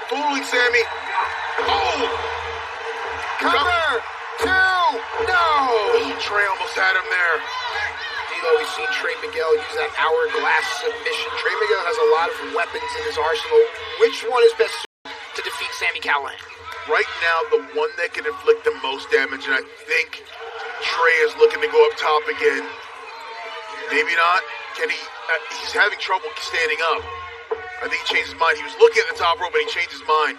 Speaker 17: Fooling Sami. Oh!
Speaker 1: Cover! 2! No!
Speaker 17: Trey almost had him there.
Speaker 1: We've seen Trey Miguel use that hourglass submission. Trey Miguel has a lot of weapons in his arsenal. Which one is best suited to defeat Sami Callihan?
Speaker 17: Right now, the one that can inflict the most damage, and I think Trey is looking to go up top again. Maybe not. Can he? He's having trouble standing up. I think he changed his mind. He was looking at the top rope, but he changed his mind.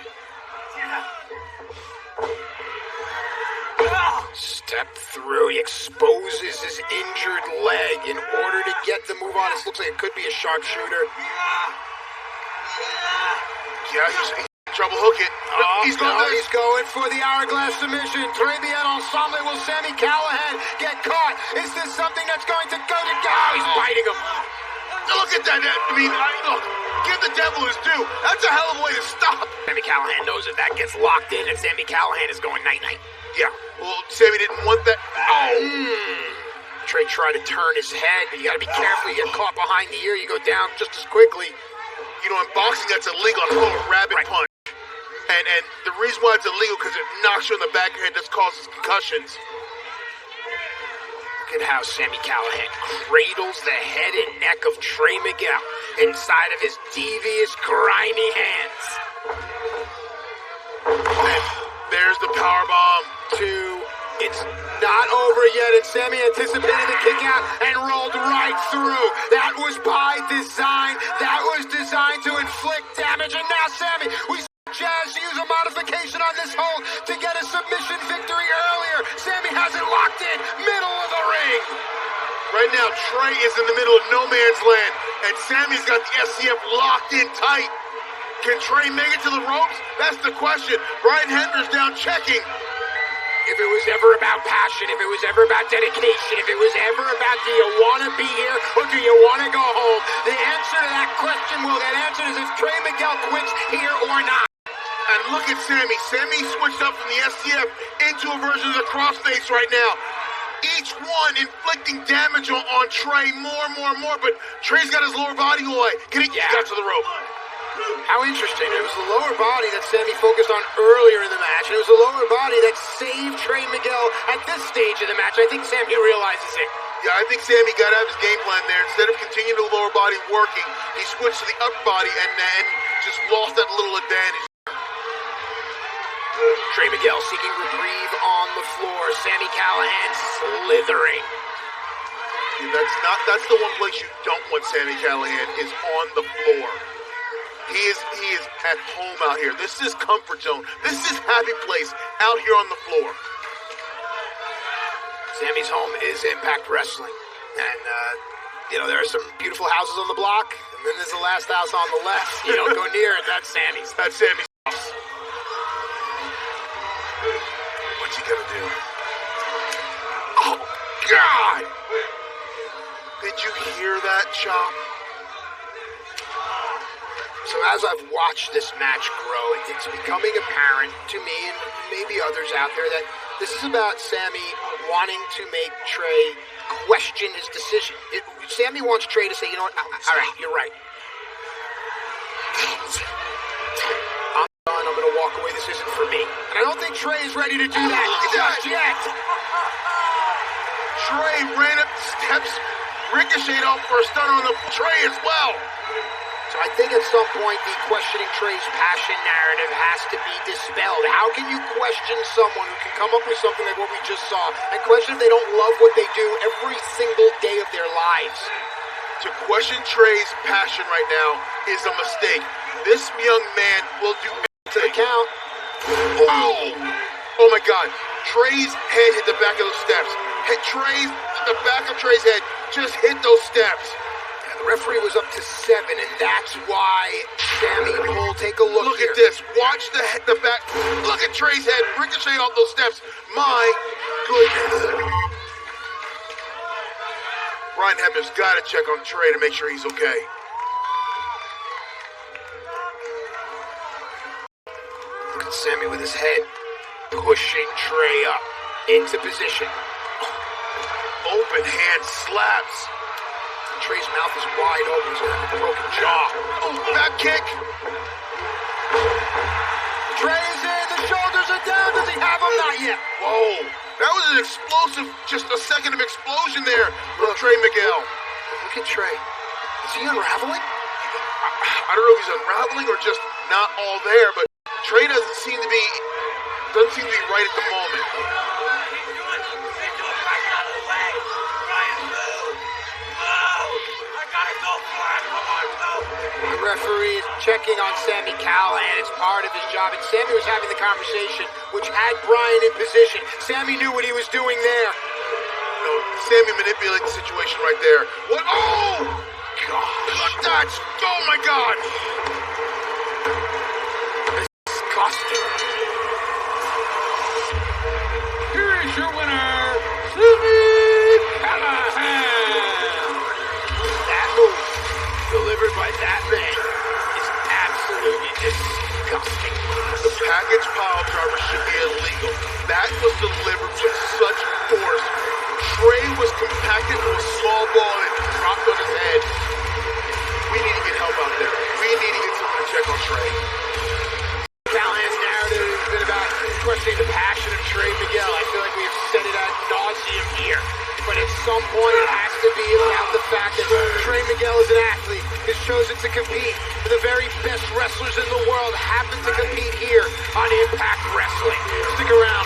Speaker 1: Step through. He exposes his injured leg in order to get the move on. This looks like it could be a sharpshooter.
Speaker 17: Yeah, he's in trouble. Hook it.
Speaker 1: He's going for the hourglass submission. Très bien ensemble. Will Sami Callihan get caught? Is this something that's going to go to go? He's biting him.
Speaker 17: Look at that. I mean, look. Give the devil his due. That's a hell of a way to stop.
Speaker 1: Sami Callihan knows if that gets locked in, and Sami Callihan is going night-night.
Speaker 17: Yeah. Well, Sami didn't want that.
Speaker 1: Trey tried to turn his head, but you gotta be careful. You get caught behind the ear, you go down just as quickly.
Speaker 17: You know, in boxing, that's illegal. It's called a rabbit punch. And the reason why it's illegal, because it knocks you in the back of your head, that causes concussions.
Speaker 1: Look at how Sami Callihan cradles the head and neck of Trey Miguel inside of his devious, grimy hands.
Speaker 17: There's the powerbomb.
Speaker 1: 2. It's not over yet, and Sami anticipated the kick out and rolled right through. That was by design. That was designed to inflict damage, and now Sami, we saw Jazz use a modification on this hold to get a submission victory earlier. Sami has it locked in, middle of the ring.
Speaker 17: Right now, Trey is in the middle of no man's land, and Sami's got the SCF locked in tight. Can Trey make it to the ropes? That's the question. Brian Hender's down checking.
Speaker 1: If it was ever about passion, if it was ever about dedication, if it was ever about do you want to be here or do you want to go home, the answer to that question will get answered as if Trey Miguel quits here or not.
Speaker 17: And look at Sami. Sami switched up from the SCF into a version of the crossface right now. Each one inflicting damage on Trey more, but Trey's got his lower body away. He got to the rope.
Speaker 1: How interesting. It was the lower body that Sami focused on earlier in the match. And it was the lower body that saved Trey Miguel at this stage of the match. I think Sami realizes it.
Speaker 17: Yeah, I think Sami got out of his game plan there. Instead of continuing the lower body working, he switched to the upper body and just lost that little advantage.
Speaker 1: Trey Miguel seeking reprieve on the floor. Sami Callihan slithering.
Speaker 17: That's the one place you don't want Sami Callihan is on the floor. He is at home out here. This is comfort zone. This is happy place out here on the floor.
Speaker 1: Sammy's home is Impact Wrestling. And, there are some beautiful houses on the block, and then there's the last house on the left. You don't go near it, that's Sammy's.
Speaker 17: That's Sammy's house. What's he gonna do? Oh, God! Did you hear that, Chop?
Speaker 1: So as I've watched this match grow, it's becoming apparent to me and maybe others out there that this is about Sammy wanting to make Trey question his decision. Sammy wants Trey to say, you know what, all right, you're right. I'm done, I'm going to walk away, this isn't for me. And I don't think Trey is ready to do that just yet.
Speaker 17: Trey ran up the steps, ricocheted off for a stun on the Trey as well.
Speaker 1: So I think at some point the questioning Trey's passion narrative has to be dispelled. How can you question someone who can come up with something like what we just saw and question if they don't love what they do every single day of their lives?
Speaker 17: To question Trey's passion right now is a mistake. This young man will do anything.
Speaker 1: To the count.
Speaker 17: Oh my God. Trey's head hit the back of those steps. The back of Trey's head just hit those steps.
Speaker 1: The referee was up to 7, and that's why Sammy pulled. Take a look
Speaker 17: here.
Speaker 1: Look
Speaker 17: at this. Watch the back. Look at Trey's head ricochet off those steps. My goodness. Brian Hebner's got to check on Trey to make sure he's okay.
Speaker 1: Look at Sammy with his head pushing Trey up into position.
Speaker 17: Open hand slaps.
Speaker 1: Trey's mouth is wide open, so a broken jaw.
Speaker 17: Oh, back kick.
Speaker 1: Trey's in, the shoulders are down. Does he have them? Not yet.
Speaker 17: Whoa, that was an explosive, just a second of explosion there from Trey Miguel.
Speaker 1: Look at Trey. Is he unraveling?
Speaker 17: I don't know if he's unraveling or just not all there, but Trey doesn't seem to be right at the moment.
Speaker 1: The referee is checking on Sami Callihan. It's part of his job. And Sammy was having the conversation, which had Brian in position. Sammy knew what he was doing there.
Speaker 17: No, Sammy manipulated the situation right there. What? Oh! God. That's, oh my God.
Speaker 1: Disgusting.
Speaker 3: Here is your winner, Sami Callihan.
Speaker 1: That move, delivered by that man, is absolutely disgusting.
Speaker 17: The package pile driver should be illegal. That was delivered with such force. Trey was compacted to a small ball and dropped on his head. We need to get help out there. We need to get someone to check on Trey.
Speaker 1: Callahan's narrative has been about questioning the passion of Trey Miguel. I feel like we have said it ad nauseum here. But at some point it has to be about the fact that Trey Miguel is an athlete, has chosen to compete. And the very best wrestlers in the world happen to compete here on Impact Wrestling. Stick around.